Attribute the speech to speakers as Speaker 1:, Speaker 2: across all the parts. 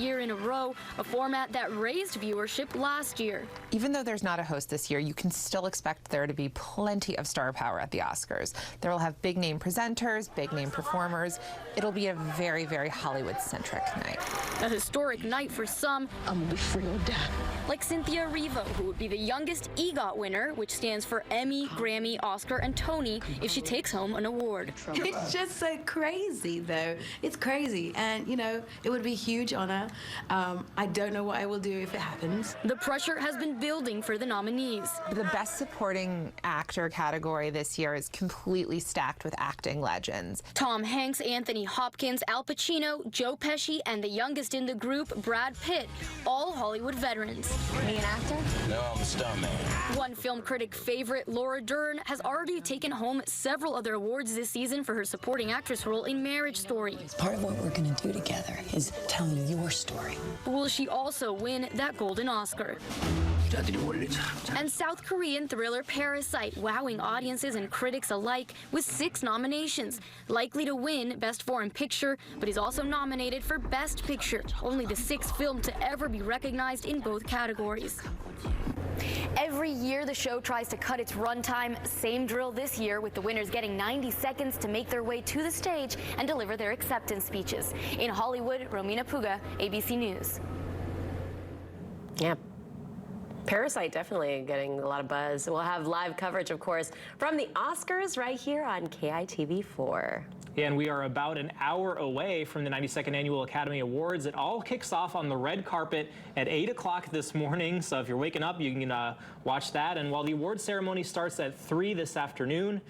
Speaker 1: year in a row, a format that raised viewership last year.
Speaker 2: Even though there's not a host this year, you can still expect there to be plenty of star power at the Oscars. There will have big-name presenters, big-name performers. It'll be a very, very Hollywood-centric night.
Speaker 1: A historic night for some.
Speaker 3: I'm gonna be free or die.
Speaker 1: Like Cynthia Erivo, who would be the youngest EGOT winner, which stands for Emmy, Grammy, Oscar, and Tony, if she takes home an award.
Speaker 4: It's just so crazy, though. It's crazy, and, you know, it would be a huge honor. I don't know what I will do if it happens.
Speaker 1: The pressure has been building for the nominees.
Speaker 2: The Best Supporting Actor category this year is completely stacked with acting legends.
Speaker 1: Tom Hanks, Anthony Hopkins, Al Pacino, Joe Pesci, and the youngest in the group, Brad Pitt, all Hollywood veterans.
Speaker 3: Me an actor?
Speaker 5: No, I'm a stuntman.
Speaker 1: One film critic favorite, Laura Dern, has already taken home several other awards this season for her supporting actress role in Marriage Story.
Speaker 3: Part of what we're gonna do together is telling your story.
Speaker 1: Will she also win that Golden Oscar? And South Korean thriller Parasite, wowing audiences and critics alike with 6 nominations. Likely to win Best Foreign Picture, but is also nominated for Best Picture, only the 6th film to ever be recognized in both categories. Every year, the show tries to cut its runtime. Same drill this year, with the winners getting 90 seconds to make their way to the stage and deliver their acceptance speeches. In Hollywood, Romina Puga, ABC News.
Speaker 6: Yeah. Parasite definitely getting a lot of buzz. We'll have live coverage, of course, from the Oscars right here on KITV4.
Speaker 7: Yeah, and we are about an hour away from the 92nd Annual Academy Awards. It all kicks off on the red carpet at 8 o'clock this morning. So if you're waking up, you can watch that. And while the award ceremony starts at 3 this afternoon,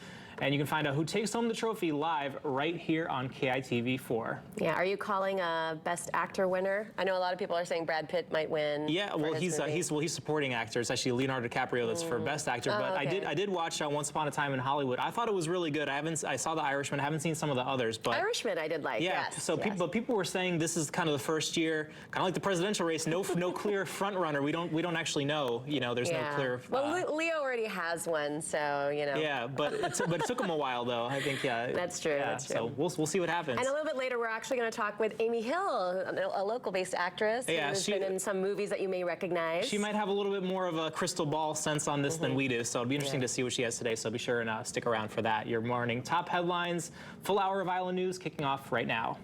Speaker 7: and you can find out who takes home the trophy live right here on KITV4.
Speaker 6: Yeah, are you calling a Best Actor winner? I know a lot of people are saying Brad Pitt might win.
Speaker 7: Yeah, well, he's supporting actor. It's actually Leonardo DiCaprio that's for Best Actor. But
Speaker 6: okay.
Speaker 7: I did watch Once Upon a Time in Hollywood. I thought it was really good. I saw The Irishman. I haven't seen some of the others, but
Speaker 6: Irishman I did like.
Speaker 7: Yeah.
Speaker 6: Yes,
Speaker 7: So people were saying this is kind of the first year, kind of like the presidential race. No clear front runner. We don't actually know. You know, there's no clear.
Speaker 6: Well, Leo already has one, so you know.
Speaker 7: Yeah, but it took him a while though. I think
Speaker 6: That's true.
Speaker 7: Yeah,
Speaker 6: that's true.
Speaker 7: So we'll see what happens.
Speaker 6: And a little bit later, we're actually going to talk with Amy Hill, a local-based actress who's been in some movies that you may recognize.
Speaker 7: She might have a little bit more of a crystal ball sense on this than we do, so it'll be interesting to see what she has today. So be sure and stick around for that. Your morning top headlines, full hour of Island News kicking off right now.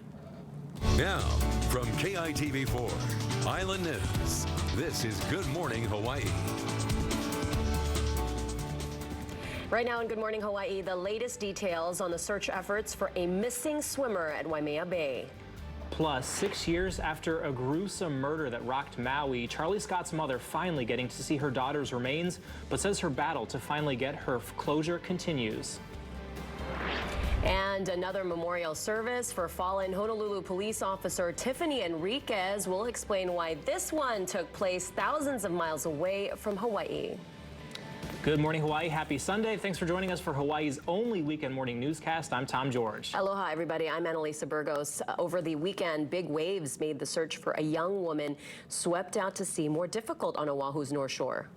Speaker 8: Now, from KITV4 Island News, this is Good Morning Hawaii.
Speaker 6: Right now in Good Morning Hawaii, the latest details on the search efforts for a missing swimmer at Waimea Bay.
Speaker 7: Plus, 6 years after a gruesome murder that rocked Maui, Charlie Scott's mother finally getting to see her daughter's remains, but says her battle to finally get her closure continues.
Speaker 6: And another memorial service for fallen Honolulu police officer Tiffany Enriquez will explain why this one took place thousands of miles away from Hawaii.
Speaker 7: Good morning, Hawaii. Happy Sunday. Thanks for joining us for Hawaii's only weekend morning newscast. I'm Tom George.
Speaker 6: Aloha, everybody. I'm Annalisa Burgos. Over the weekend, big waves made the search for a young woman swept out to sea more difficult on Oahu's North Shore.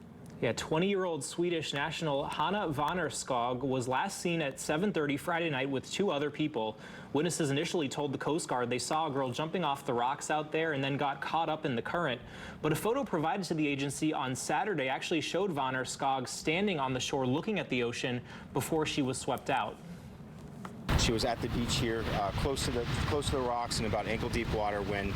Speaker 7: Yeah, 20-year-old Swedish national Hanna Vannerskog was last seen at 7:30 Friday night with 2 other people. Witnesses initially told the Coast Guard they saw a girl jumping off the rocks out there and then got caught up in the current. But a photo provided to the agency on Saturday actually showed Vannerskog standing on the shore looking at the ocean before she was swept out.
Speaker 9: She was at the beach here, close to the rocks in about ankle-deep water when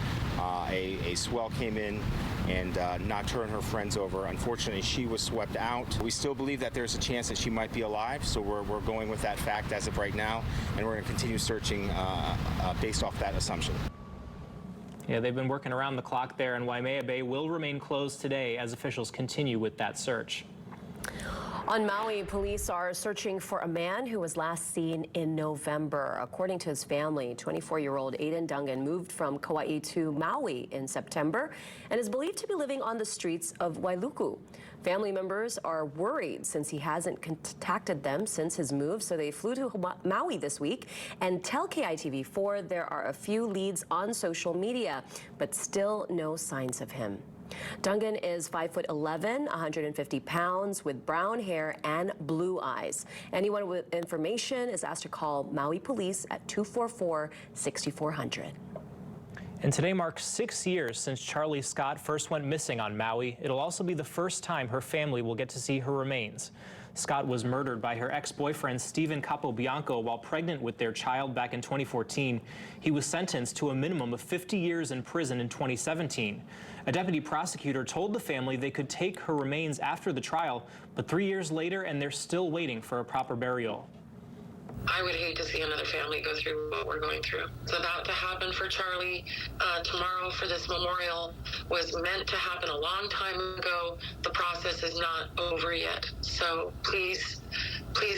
Speaker 9: a swell came in and knocked her and her friends over. Unfortunately, she was swept out. We still believe that there's a chance that she might be alive, so we're going with that fact as of right now, and we're going to continue searching based off that assumption.
Speaker 7: Yeah, they've been working around the clock there, and Waimea Bay will remain closed today as officials continue with that search.
Speaker 6: On Maui, police are searching for a man who was last seen in November. According to his family, 24-year-old Aiden Dungan moved from Kauai to Maui in September and is believed to be living on the streets of Wailuku. Family members are worried since he hasn't contacted them since his move, so they flew to Maui this week and tell KITV4 there are a few leads on social media, but still no signs of him. Dungan is 5'11", 150 pounds, with brown hair and blue eyes. Anyone with information is asked to call Maui Police at 244-6400.
Speaker 7: And today marks 6 years since Charlie Scott first went missing on Maui. It'll also be the first time her family will get to see her remains. Scott was murdered by her ex-boyfriend Stephen Capobianco while pregnant with their child back in 2014. He was sentenced to a minimum of 50 years in prison in 2017. A deputy prosecutor told the family they could take her remains after the trial, but 3 years later and they're still waiting for a proper burial.
Speaker 10: I would hate to see another family go through what we're going through. It's about to happen for Charlie. Tomorrow for this memorial was meant to happen a long time ago. The process is not over yet. So please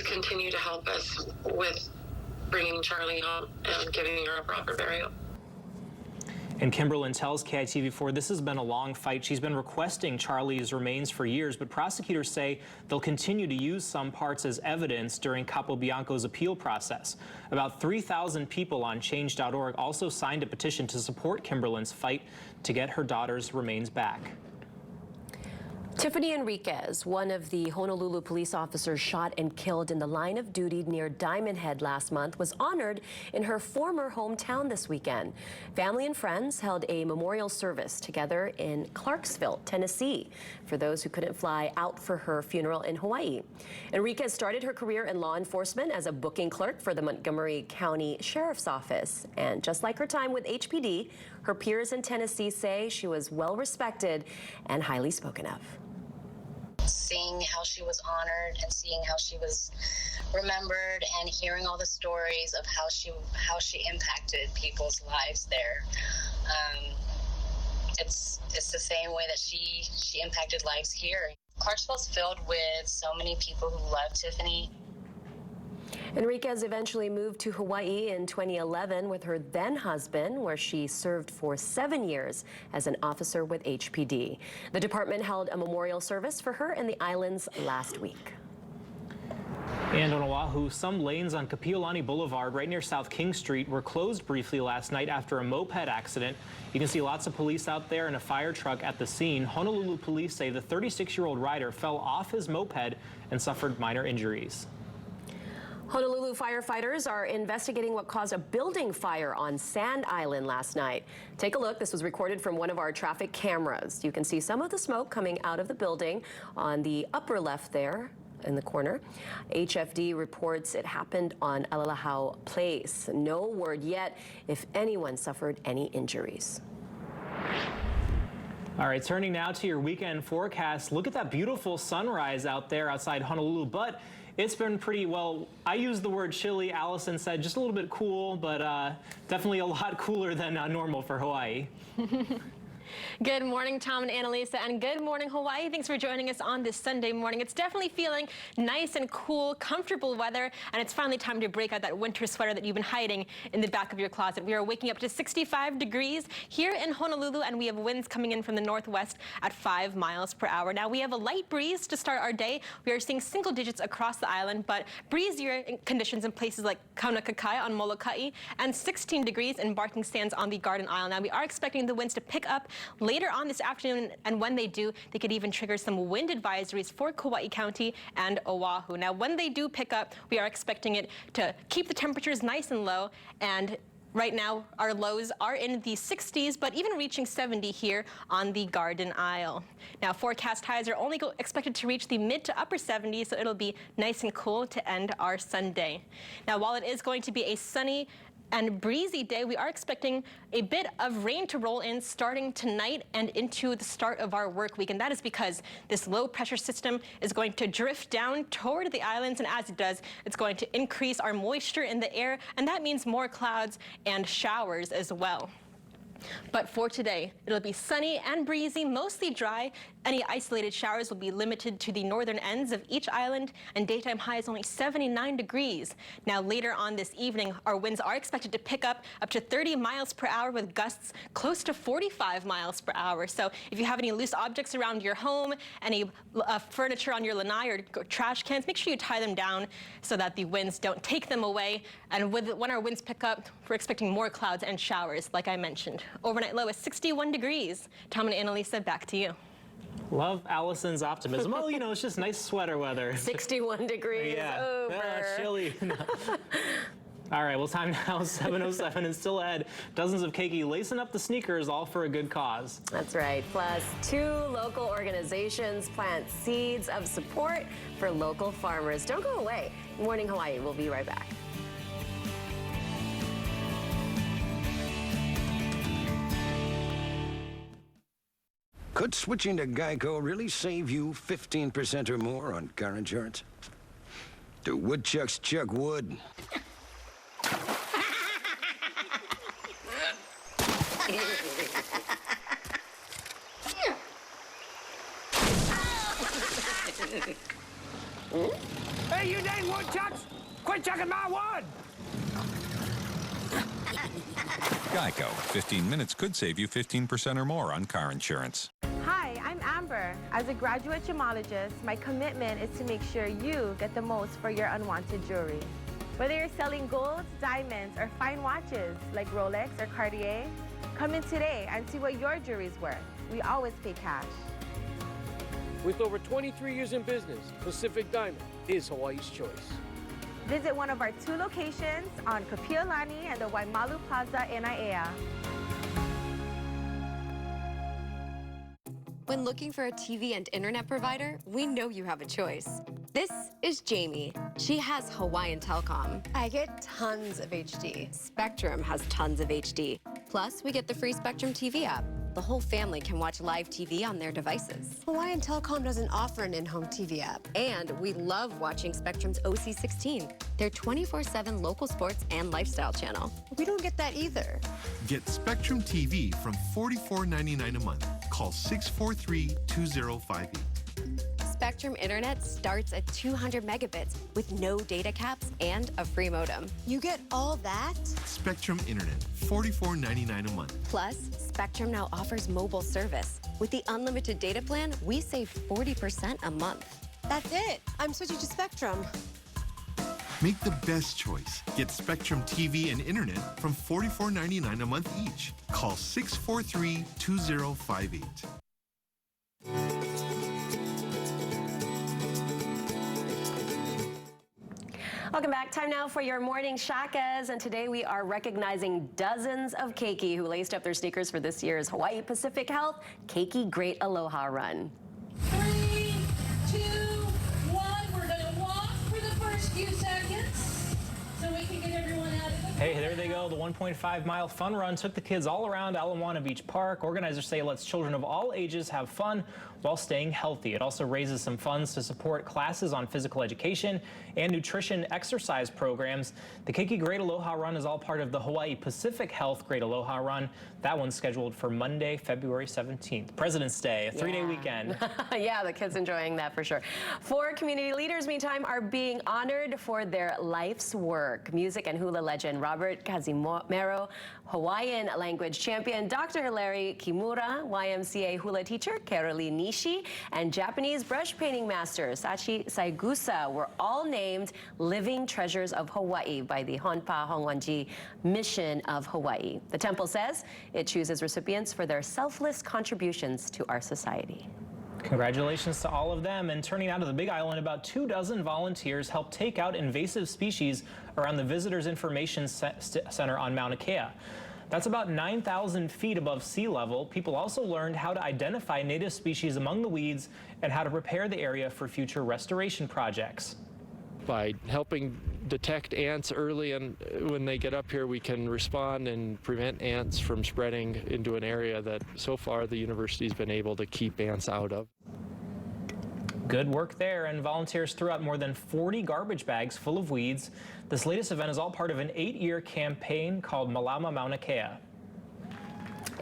Speaker 10: continue to help us with bringing Charlie home and giving her a proper burial.
Speaker 7: And Kimberlyn tells KITV4 this has been a long fight. She's been requesting Charlie's remains for years, but prosecutors say they'll continue to use some parts as evidence during Capobianco's appeal process. About 3,000 people on change.org also signed a petition to support Kimberlyn's fight to get her daughter's remains back.
Speaker 6: Tiffany Enriquez, one of the Honolulu police officers shot and killed in the line of duty near Diamond Head last month, was honored in her former hometown this weekend. Family and friends held a memorial service together in Clarksville, Tennessee, for those who couldn't fly out for her funeral in Hawaii. Enriquez started her career in law enforcement as a booking clerk for the Montgomery County Sheriff's Office. And just like her time with HPD, her peers in Tennessee say she was well respected and highly spoken of.
Speaker 11: Seeing how she was honored and seeing how she was remembered and hearing all the stories of how she impacted people's lives there. It's the same way that she impacted lives here. Clarksville's filled with so many people who love Tiffany.
Speaker 6: Enriquez eventually moved to Hawaii in 2011 with her then husband, where she served for 7 years as an officer with HPD. The department held a memorial service for her in the islands last week.
Speaker 7: And on Oahu, some lanes on Kapiolani Boulevard right near South King Street were closed briefly last night after a moped accident. You can see lots of police out there and a fire truck at the scene. Honolulu police say the 36-year-old rider fell off his moped and suffered minor injuries.
Speaker 6: Honolulu firefighters are investigating what caused a building fire on Sand Island last night. Take a look. This was recorded from one of our traffic cameras. You can see some of the smoke coming out of the building on the upper left there in the corner. HFD reports it happened on Alalahau Place. No word yet if anyone suffered any injuries.
Speaker 7: All right, turning now to your weekend forecast. Look at that beautiful sunrise out there outside Honolulu, but it's been pretty, well, I used the word chilly. Allison said just a little bit cool, but definitely a lot cooler than normal for Hawaii.
Speaker 12: Good morning, Tom and Annalisa, and good morning, Hawaii. Thanks for joining us on this Sunday morning. It's definitely feeling nice and cool, comfortable weather, and it's finally time to break out that winter sweater that you've been hiding in the back of your closet. We are waking up to 65 degrees here in Honolulu, and we have winds coming in from the northwest at 5 miles per hour. Now, we have a light breeze to start our day. We are seeing single digits across the island, but breezier conditions in places like Kaunakakai on Molokai and 16 degrees in Barking Sands on the Garden Isle. Now, we are expecting the winds to pick up later on this afternoon, and when they do, they could even trigger some wind advisories for Kauai County and Oahu. Now, when they do pick up, we are expecting it to keep the temperatures nice and low, and right now, our lows are in the 60s, but even reaching 70 here on the Garden Isle. Now, forecast highs are only expected to reach the mid to upper 70s, so it'll be nice and cool to end our Sunday. Now, while it is going to be a sunny and breezy day, we are expecting a bit of rain to roll in starting tonight and into the start of our work week. And that is because this low pressure system is going to drift down toward the islands. And as it does, it's going to increase our moisture in the air. And that means more clouds and showers as well. But for today, it'll be sunny and breezy, mostly dry. Any isolated showers will be limited to the northern ends of each island, and daytime high is only 79 degrees. Now, later on this evening, our winds are expected to pick up to 30 miles per hour with gusts close to 45 miles per hour. So if you have any loose objects around your home, any furniture on your lanai or trash cans, make sure you tie them down so that the winds don't take them away. And when our winds pick up, we're expecting more clouds and showers, like I mentioned. Overnight low is 61 degrees. Tom and Annalisa, back to you.
Speaker 7: Love Allison's optimism. Well, you know, it's just nice sweater weather.
Speaker 6: 61 degrees.
Speaker 7: Yeah.
Speaker 6: Over.
Speaker 7: Chilly. All right, well, time now, 7:07 and still ahead. Dozens of keiki lacing up the sneakers, all for a good cause.
Speaker 6: That's right. Plus, 2 local organizations plant seeds of support for local farmers. Don't go away. Morning Hawaii. We'll be right back.
Speaker 13: Could switching to Geico really save you 15% or more on car insurance? Do woodchucks chuck wood?
Speaker 5: Hey, you dang woodchucks! Quit chucking my wood!
Speaker 14: Geico. 15 minutes could save you 15% or more on car insurance.
Speaker 15: Hi, I'm Amber. As a graduate gemologist, my commitment is to make sure you get the most for your unwanted jewelry. Whether you're selling gold, diamonds, or fine watches like Rolex or Cartier, come in today and see what your jewelry's worth. We always pay cash.
Speaker 16: With over 23 years in business, Pacific Diamond is Hawaii's choice.
Speaker 15: Visit one of our 2 locations on Kapiolani and the Waimalu Plaza in Aiea.
Speaker 17: When looking for a TV and internet provider, we know you have a choice. This is Jamie. She has Hawaiian Telcom. I get tons of HD. Spectrum has tons of HD. Plus, we get the free Spectrum TV app. The whole family can watch live TV on their devices. Hawaiian Telcom doesn't offer an in-home TV app. And we love watching Spectrum's OC16, their 24/7 local sports and lifestyle channel. We don't get that either.
Speaker 18: Get Spectrum TV from $44.99 a month. Call 643-2058.
Speaker 17: Spectrum Internet starts at 200 megabits with no data caps and a free modem. You get all that?
Speaker 18: Spectrum Internet, $44.99 a month.
Speaker 17: Plus, Spectrum now offers mobile service. With the unlimited data plan, we save 40% a month. That's it. I'm switching to Spectrum.
Speaker 18: Make the best choice. Get Spectrum TV and Internet from $44.99 a month each. Call 643-2058.
Speaker 6: Welcome back. Time now for your morning shakas, and today we are recognizing dozens of keiki who laced up their sneakers for this year's Hawaii Pacific Health Keiki Great Aloha Run.
Speaker 19: 3, 2, 1. We're going to walk for the first few seconds so we can get everyone out of the
Speaker 7: Hey, there they go. The 1.5-mile fun run took the kids all around Ala Beach Park. Organizers say it lets children of all ages have fun while staying healthy. It also raises some funds to support classes on physical education and nutrition exercise programs. The Keiki Great Aloha Run is all part of the Hawaii Pacific Health Great Aloha Run. That one's scheduled for Monday, February 17th. President's Day, a 3-day weekend.
Speaker 6: Yeah, the kids enjoying that for sure. 4 community leaders, meantime, are being honored for their life's work. Music and hula legend Robert Kazimero, Hawaiian language champion Dr. Hilary Kimura, YMCA hula teacher Caroline Nishi, and Japanese brush painting master Sachi Saigusa were all named Living Treasures of Hawaii by the Honpa Hongwanji Mission of Hawaii. The temple says it chooses recipients for their selfless contributions to our society.
Speaker 7: Congratulations to all of them. And turning out to the Big Island, about 24 volunteers helped take out invasive species around the Visitors Information Center on Mauna Kea. That's about 9,000 feet above sea level. People also learned how to identify native species among the weeds and how to prepare the area for future restoration projects.
Speaker 16: By helping detect ants early, and when they get up here, we can respond and prevent ants from spreading into an area that so far the university's been able to keep ants out of.
Speaker 7: Good work there, and volunteers threw out more than 40 garbage bags full of weeds. This latest event is all part of an 8-year campaign called Malama Mauna Kea.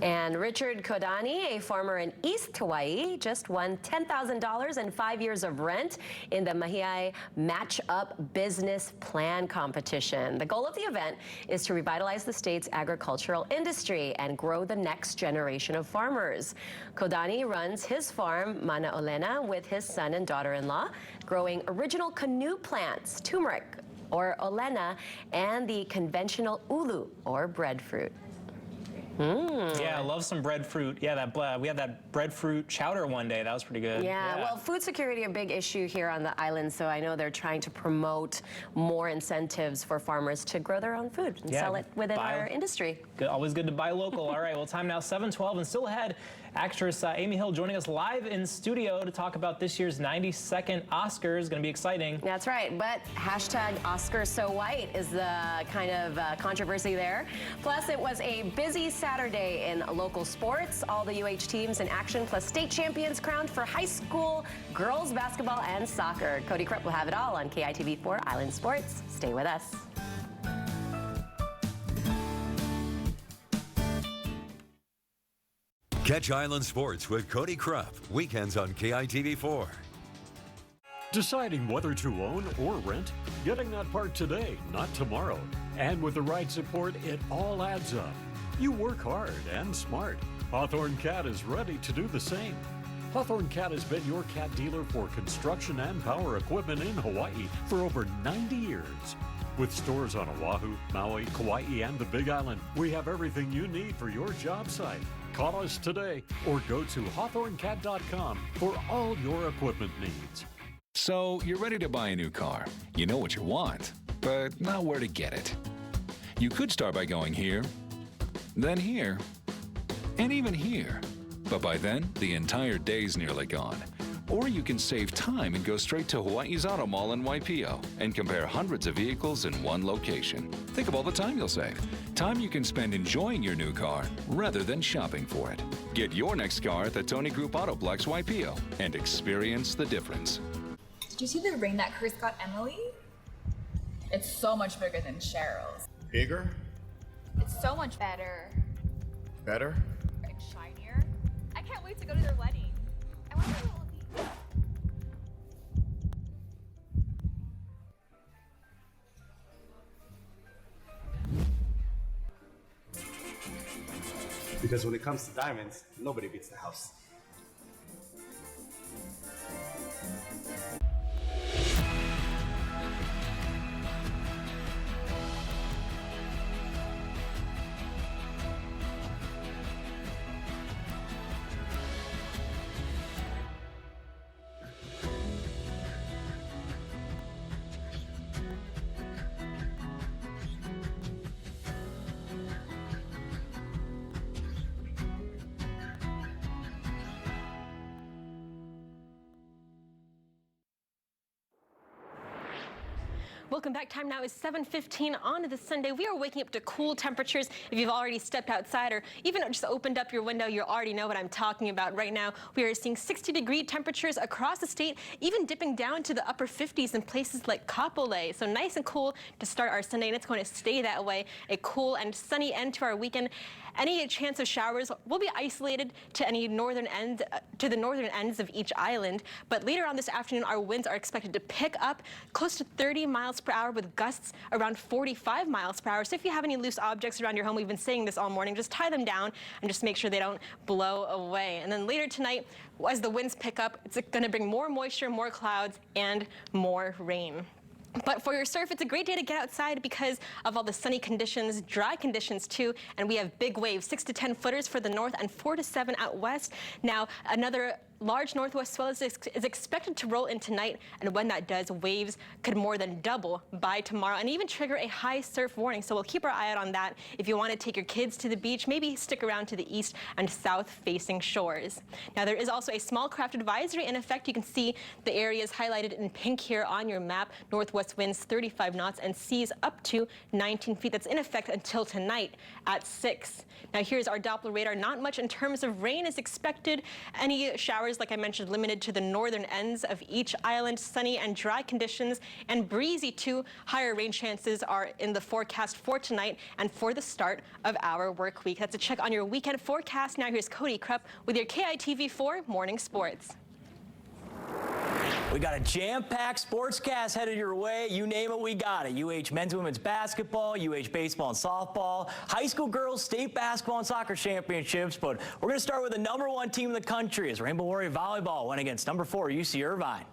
Speaker 6: And Richard Kodani, a farmer in East Hawaii, just won $10,000 and 5 years of rent in the Mahiai Match Up Business Plan competition. The goal of the event is to revitalize the state's agricultural industry and grow the next generation of farmers. Kodani runs his farm, Mana Olena, with his son and daughter-in-law, growing original canoe plants, turmeric, or olena, and the conventional ulu, or breadfruit.
Speaker 7: Yeah, I love some breadfruit. Yeah, we had that breadfruit chowder one day. That was pretty good.
Speaker 6: Yeah, well, food security a big issue here on the island, so I know they're trying to promote more incentives for farmers to grow their own food and sell it within our industry.
Speaker 7: Good, always good to buy local. All right, well, time now 7:12, and still ahead, actress Amy Hill joining us live in studio to talk about this year's 92nd Oscars. Going to be exciting.
Speaker 6: That's right, but hashtag Oscars so white is the kind of controversy there. Plus, it was a busy Saturday in local sports. All the UH teams in action, plus state champions crowned for high school girls basketball and soccer. Cody Krupp will have it all on KITV4 Island Sports. Stay with us.
Speaker 8: Catch Island Sports with Cody Krupp, weekends on KITV4.
Speaker 20: Deciding whether to own or rent? Getting that part today, not tomorrow. And with the right support, it all adds up. You work hard and smart. Hawthorne Cat is ready to do the same. Hawthorne Cat has been your cat dealer for construction and power equipment in Hawaii for over 90 years. With stores on Oahu, Maui, Kauai, and the Big Island, we have everything you need for your job site. Call us today or go to hawthornecat.com for all your equipment needs.
Speaker 14: So, you're ready to buy a new car. You know what you want, but not where to get it. You could start by going here, then here, and even here. But by then, the entire day's nearly gone. Or you can save time and go straight to Hawaii's Auto Mall in Waipio and compare hundreds of vehicles in one location. Think of all the time you'll save. Time you can spend enjoying your new car rather than shopping for it. Get your next car at the Tony Group Autoplex Waipio and experience the difference.
Speaker 21: Did you see the ring that Chris got Emily? It's so much bigger than Cheryl's.
Speaker 9: Bigger?
Speaker 21: It's so much better.
Speaker 9: Better?
Speaker 21: And shinier. I can't wait to go to their wedding. I wonder what it will be.
Speaker 22: Because when it comes to diamonds, nobody beats the house.
Speaker 12: Welcome back. Time now is 7:15 on this Sunday. We are waking up to cool temperatures. If you've already stepped outside or even just opened up your window, you already know what I'm talking about. Right now, we are seeing 60-degree temperatures across the state, even dipping down to the upper 50s in places like Kapolei. So nice and cool to start our Sunday, and it's going to stay that way. A cool and sunny end to our weekend. Any chance of showers will be isolated to the northern ends of each island. But later on this afternoon, our winds are expected to pick up close to 30 miles per hour with gusts around 45 miles per hour. So if you have any loose objects around your home, we've been saying this all morning, just tie them down and just make sure they don't blow away. And then later tonight, as the winds pick up, it's going to bring more moisture, more clouds, and more rain. But for your surf, it's a great day to get outside because of all the sunny conditions, dry conditions too, and we have big waves, 6 to 10 footers for the north and 4 to 7 out west. Now, another large northwest swell is expected to roll in tonight, and when that does, waves could more than double by tomorrow and even trigger a high surf warning. So we'll keep our eye out on that. If you want to take your kids to the beach, maybe stick around to the east and south facing shores. Now, there is also a small craft advisory in effect. You can see the areas highlighted in pink here on your map. Northwest winds 35 knots and seas up to 19 feet. That's in effect until tonight at 6. Now, here's our Doppler radar. Not much in terms of rain is expected. Any showers, like I mentioned, limited to the northern ends of each island. Sunny and dry conditions and breezy too. Higher rain chances are in the forecast for tonight and for the start of our work week. That's a check on your weekend forecast. Now here's Cody Krupp with your KITV4 Morning Sports.
Speaker 23: We got a jam-packed sportscast headed your way. You name it, we got it. UH men's and women's basketball, UH baseball and softball, high school girls state basketball and soccer championships. But we're going to start with the #1 team in the country as Rainbow Warrior Volleyball went against #4 UC Irvine.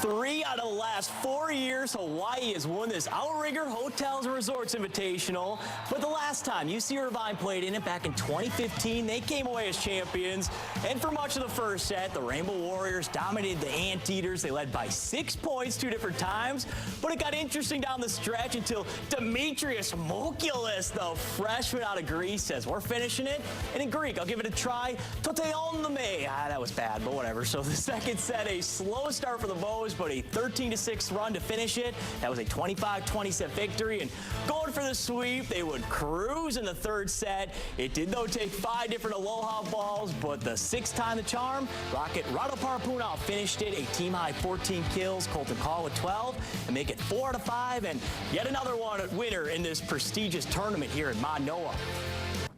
Speaker 23: 3 out of the last 4 years, Hawaii has won this Outrigger Hotels and Resorts Invitational. But the last time UC Irvine played in it back in 2015, they came away as champions. And for much of the first set, the Rainbow Warriors dominated the Anteaters. They led by 6 points 2 different times. But it got interesting down the stretch until Demetrius Mokilis, the freshman out of Greece, says, we're finishing it. And in Greek, I'll give it a try. Toteon me. That was bad, but whatever. So the second set, a slow start for the Bows, but a 13-6 run to finish it. That was a 25-20 set victory. And going for the sweep, they would cruise in the third set. It did, though, take 5 different aloha balls, but the 6th time the charm, Rocket Radoparapuna finished it, a team-high 14 kills. Colton Call with 12, and make it 4 out of 5, and yet another winner in this prestigious tournament here in Manoa.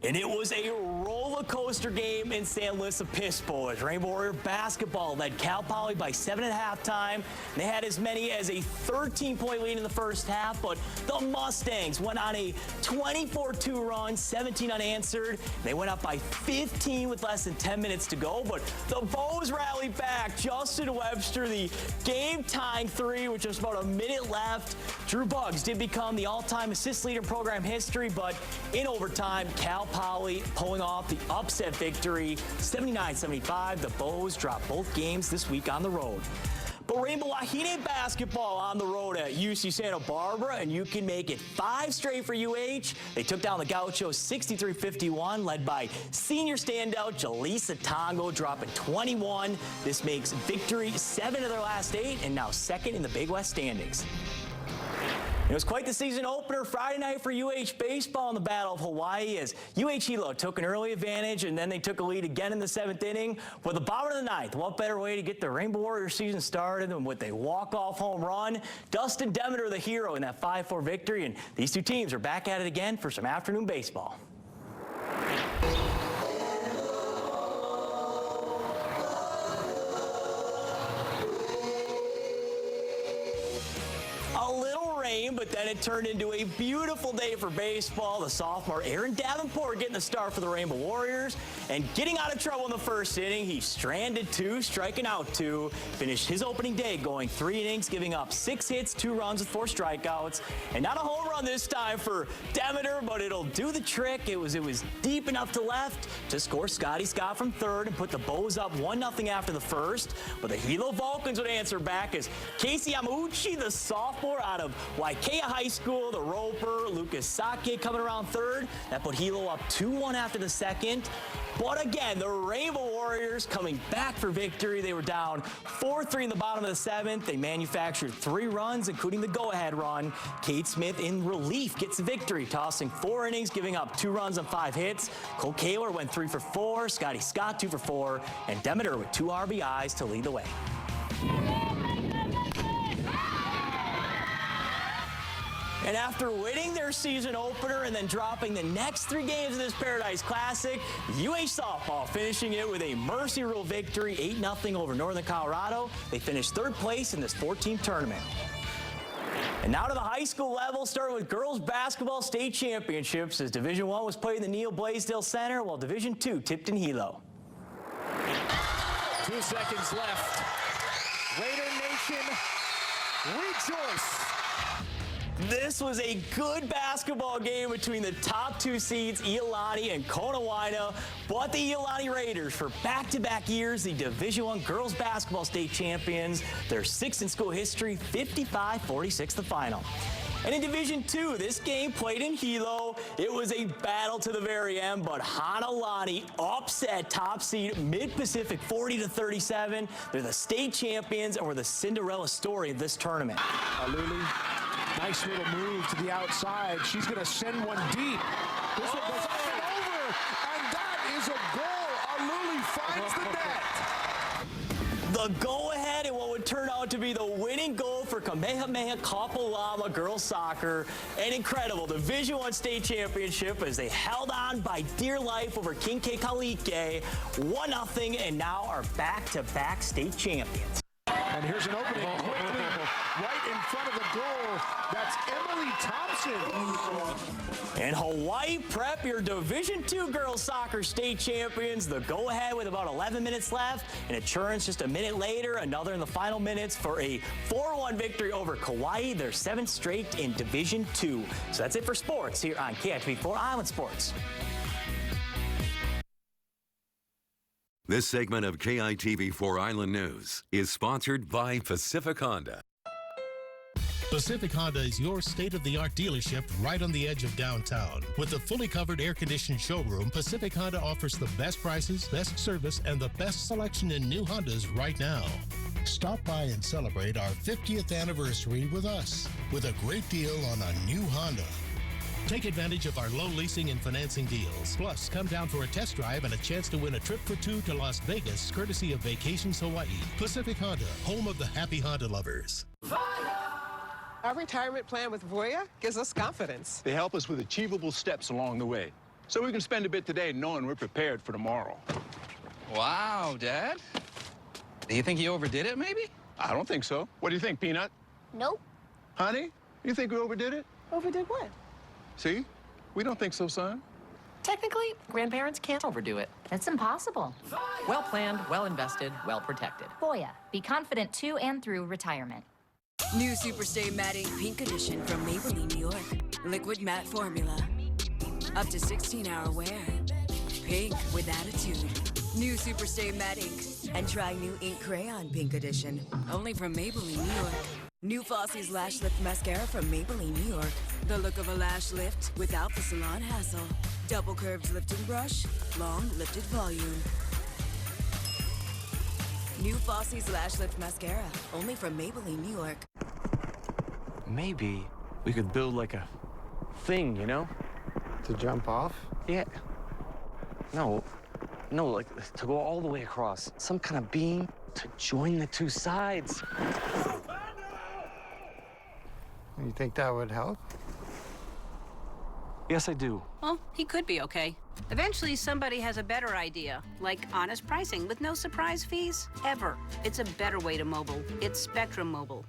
Speaker 23: And it was a roller coaster game in San Luis Obispo as Rainbow Warrior basketball led Cal Poly by 7 at halftime. They had as many as a 13-point lead in the first half, but the Mustangs went on a 24-2 run, 17 unanswered. They went up by 15 with less than 10 minutes to go, but the Bows rallied back. Justin Webster, the game-tying 3 with just about a minute left. Drew Buggs did become the all-time assist leader in program history, but in overtime, Cal Poly pulling off the upset victory, 79-75. The Bows drop both games this week on the road. But Rainbow Wahine basketball on the road at UC Santa Barbara, and you can make it 5 straight for UH. They took down the Gauchos 63-51, led by senior standout Jaleesa Tongo, dropping 21. This makes victory 7 of their last 8, and now 2nd in the Big West standings. It was quite the season opener Friday night for UH baseball in the Battle of Hawaii as UH Hilo took an early advantage and then they took a lead again in the 7th inning. With the bottom of the 9th, what better way to get the Rainbow Warrior season started than with a walk-off home run? Dustin Demeter, the hero in that 5-4 victory, and these two teams are back at it again for some afternoon baseball. But then it turned into a beautiful day for baseball. The sophomore Aaron Davenport getting the start for the Rainbow Warriors and getting out of trouble in the first inning. He stranded 2, striking out 2, finished his opening day going 3 innings, giving up 6 hits, 2 runs with 4 strikeouts, and not a home run this time for Demeter, but it'll do the trick. It was deep enough to left to score Scotty Scott from third and put the Bows up 1-0 after the first. But the Hilo Vulcans would answer back as Casey Yamauchi, the sophomore out of Waikea High School, the roper, Lucas Sake coming around third. That put Hilo up 2-1 after the second. But again, the Rainbow Warriors coming back for victory. They were down 4-3 in the bottom of the 7th. They manufactured 3 runs, including the go-ahead run. Kate Smith in relief gets the victory, tossing 4 innings, giving up 2 runs on 5 hits. Cole Kaler went 3 for 4, Scotty Scott 2 for 4, and Demeter with 2 RBIs to lead the way. And after winning their season opener and then dropping the next 3 games of this Paradise Classic, UH softball finishing it with a mercy rule victory, 8-0 over Northern Colorado. They finished 3rd place in this 4-team tournament. And now to the high school level, starting with girls basketball state championships as Division I was played in the Neil Blaisdell Center, while Division II tipped in Hilo.
Speaker 2: 2 seconds left. Raider Nation, rejoice!
Speaker 23: This was a good basketball game between the top 2 seeds, Iolani and Konawaina, but the Iolani Raiders, for back-to-back years, the Division I girls basketball state champions, their 6th in school history, 55-46 the final. And in Division II, this game played in Hilo. It was a battle to the very end, but Hanalani upset top seed Mid-Pacific 40-37. They're the state champions and were the Cinderella story of this tournament.
Speaker 2: Aluli, nice little move to the outside. She's going to send one deep. This one goes up and over, and that is a goal. Aluli finds the net.
Speaker 23: The go-ahead and what would turn out to be the winning goal for Kamehameha Kapalama girls soccer. An incredible Division I state championship as they held on by dear life over King Kekalike, 1-0, and now are back-to-back state champions.
Speaker 2: And here's an opening quickly right in front of the goal. That's Emily Thompson.
Speaker 23: In Hawaii Prep, your Division II girls soccer state champions. The go-ahead with about 11 minutes left. And Insurance just a minute later, another in the final minutes for a 4-1 victory over Kauai. Their 7th straight in Division II. So that's it for sports here on KITV4 Island Sports.
Speaker 8: This segment of KITV4 Island News is sponsored by Pacific Honda.
Speaker 1: Pacific Honda is your state-of-the-art dealership right on the edge of downtown. With a fully covered air-conditioned showroom, Pacific Honda offers the best prices, best service, and the best selection in new Hondas right now. Stop by and celebrate our 50th anniversary with us with a great deal on a new Honda. Take advantage of our low leasing and financing deals. Plus, come down for a test drive and a chance to win a trip for 2 to Las Vegas, courtesy of Vacations Hawaii. Pacific Honda, home of the happy Honda lovers.
Speaker 3: Our retirement plan with Voya gives us confidence.
Speaker 4: They help us with achievable steps along the way, so we can spend a bit today knowing we're prepared for tomorrow.
Speaker 24: Wow, Dad. Do you think you overdid it, maybe?
Speaker 4: I don't think so. What do you think, Peanut?
Speaker 25: Nope.
Speaker 4: Honey, you think we overdid it?
Speaker 3: Overdid what?
Speaker 4: See? We don't think so, son.
Speaker 26: Technically, grandparents can't overdo it.
Speaker 25: It's impossible.
Speaker 26: Well planned, well invested, well protected.
Speaker 25: Voya, be confident to and through retirement.
Speaker 27: New SUPERSTAY MATTEINK Pink Edition from Maybelline, New York. Liquid matte formula. Up to 16-hour wear. Pink with attitude. New SUPERSTAY MATTEINK. And try new ink crayon Pink Edition. Only from Maybelline, New York. New Fosse's Lash Lift Mascara from Maybelline, New York. The look of a lash lift without the salon hassle. Double curved lifting brush. Long lifted volume. New Fosse's Lash Lift Mascara, only from Maybelline, New York.
Speaker 28: Maybe we could build like a thing, you know?
Speaker 29: To jump off?
Speaker 28: Yeah. No, like to go all the way across. Some kind of beam to join the two sides.
Speaker 29: You think that would help?
Speaker 28: Yes, I do.
Speaker 30: Well, he could be okay. Eventually, somebody has a better idea, like honest pricing with no surprise fees, ever. It's a better way to mobile. It's Spectrum Mobile.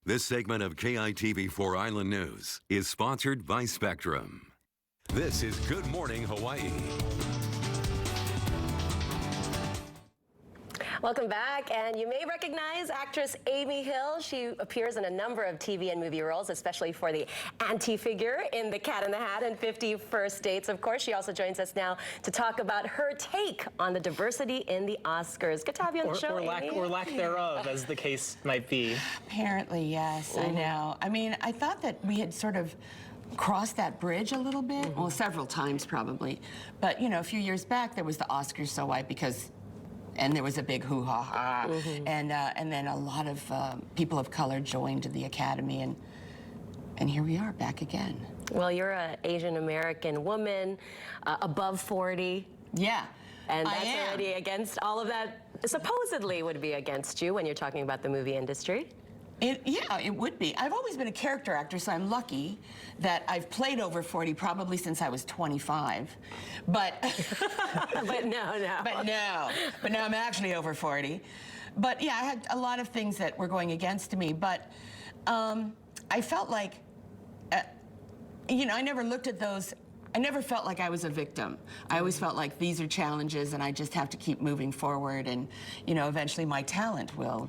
Speaker 8: This segment of KITV4 Island News is sponsored by Spectrum. This is Good Morning Hawaii.
Speaker 6: Welcome back, and you may recognize actress Amy Hill. She appears in a number of TV and movie roles, especially for the auntie figure in The Cat in the Hat and 50 First Dates. Of course, she also joins us now to talk about her take on the diversity in the Oscars. Good to have you on the show, Amy.
Speaker 7: Or lack thereof, as the case might be.
Speaker 31: Apparently, yes, I know. I mean, I thought that we had sort of crossed that bridge a little bit, well, several times probably. But, you know, a few years back, there was the Oscars So White because... And there was a big hoo-ha-ha. And then a lot of people of color joined the Academy, and here we are, back again.
Speaker 6: Well, you're an Asian American woman, above 40.
Speaker 31: Yeah,
Speaker 6: and that's already against all of that, supposedly would be against you when you're talking about the movie industry.
Speaker 31: Yeah, it would be. I've always been a character actor, so I'm lucky that I've played over 40 probably since I was 25. But
Speaker 6: but no.
Speaker 31: But now I'm actually over 40. But yeah, I had a lot of things that were going against me. But I felt like, you know, I never looked at those. I never felt like I was a victim. I always felt like these are challenges, and I just have to keep moving forward. And you know, eventually my talent will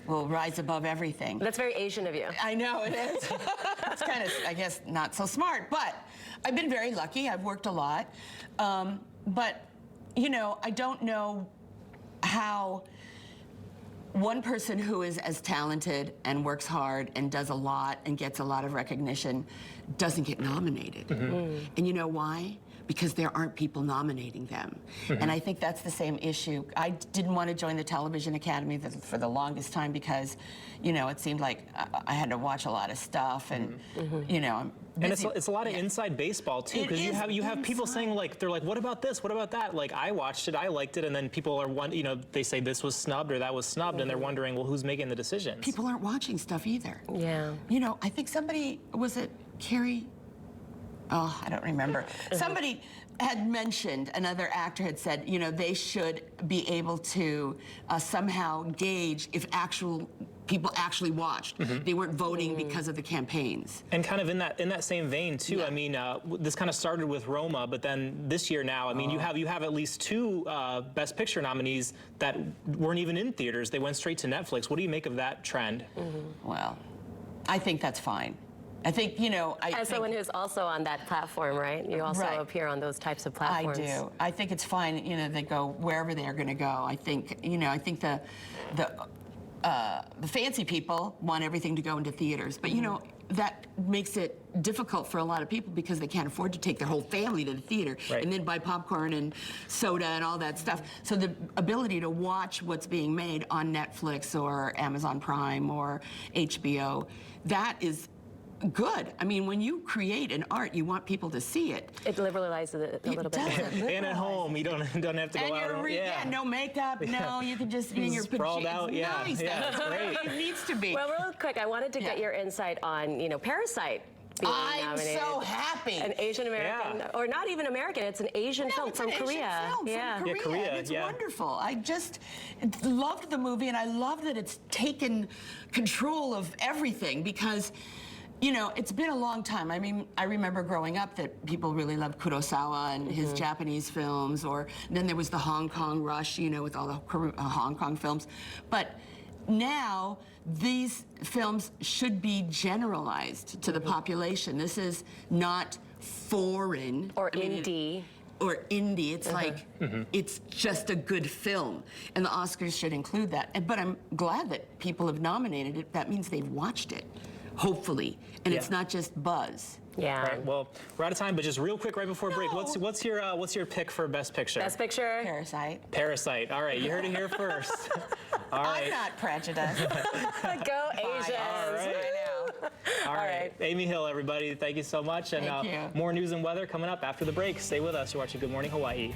Speaker 31: rise above everything.
Speaker 6: That's very Asian of you.
Speaker 31: I know it is. It's kind of, I guess, not so smart. But I've been very lucky. I've worked a lot. But you know, I don't know how one person who is as talented and works hard and does a lot and gets a lot of recognition doesn't get nominated. And you know why? Because there aren't people nominating them. And I think that's the same issue. I didn't want to join the Television Academy for the longest time because, you know, it seemed like I had to watch a lot of stuff, and you know, I'm busy.
Speaker 7: And it's a lot of inside baseball too, because you have people saying, like, they're like, what about this? What about that? Like, I watched it, I liked it, and then people are you know, they say this was snubbed or that was snubbed, and they're wondering, well, who's making the decisions?
Speaker 31: People aren't watching stuff either.
Speaker 6: Yeah.
Speaker 31: You know, I think somebody, was it Carrie? Oh, I don't remember. Somebody had mentioned, another actor had said, you know, they should be able to somehow gauge if actual people actually watched. They weren't voting because of the campaigns.
Speaker 7: And kind of in that same vein too. I mean, this kind of started with Roma, but then this year now, I mean, you have at least 2 Best Picture nominees that weren't even in theaters. They went straight to Netflix. What do you make of that trend?
Speaker 31: Well, I think that's fine. I think, you know,
Speaker 6: as someone who's also on that platform, right? You also appear on those types of platforms.
Speaker 31: I do. I think it's fine. You know, they go wherever they are going to go. I think, you know, I think the fancy people want everything to go into theaters, but you know, that makes it difficult for a lot of people because they can't afford to take their whole family to the theater and then buy popcorn and soda and all that stuff. So the ability to watch what's being made on Netflix or Amazon Prime or HBO, that is good. I mean, when you create an art, you want people to see it.
Speaker 6: It liberalizes it a little bit.
Speaker 7: And at home, you don't have to go out.
Speaker 31: No makeup. No, you can just be in your
Speaker 7: sprawled out.
Speaker 31: Nice.
Speaker 7: That's great.
Speaker 31: It needs to be.
Speaker 6: Well, real quick, I wanted to get your insight on, you know, Parasite.
Speaker 31: I'm so happy.
Speaker 6: An Asian American, or not even American, it's an Asian film from Korea.
Speaker 31: From Korea. It's wonderful. I just loved the movie, and I love that it's taken control of everything because, you know, it's been a long time. I mean, I remember growing up that people really loved Kurosawa and his Japanese films, or then there was the Hong Kong rush, you know, with all the Hong Kong films. But now, these films should be generalized to the population. This is not foreign.
Speaker 6: Or indie.
Speaker 31: Or indie. It's like, it's just a good film. And the Oscars should include that. But I'm glad that people have nominated it. That means they've watched it, hopefully. And it's not just buzz.
Speaker 6: Yeah.
Speaker 7: Right, well, we're out of time, but just real quick right before break, what's your pick for Best Picture?
Speaker 6: Best Picture?
Speaker 31: Parasite.
Speaker 7: Parasite. All right, you heard it here first. All right.
Speaker 31: I'm not prejudiced.
Speaker 6: Go Asians.
Speaker 7: All right. All right. Amy Hill, everybody, thank you so much. And
Speaker 31: Thank you.
Speaker 7: More news and weather coming up after the break. Stay with us. You're watching Good Morning Hawaii.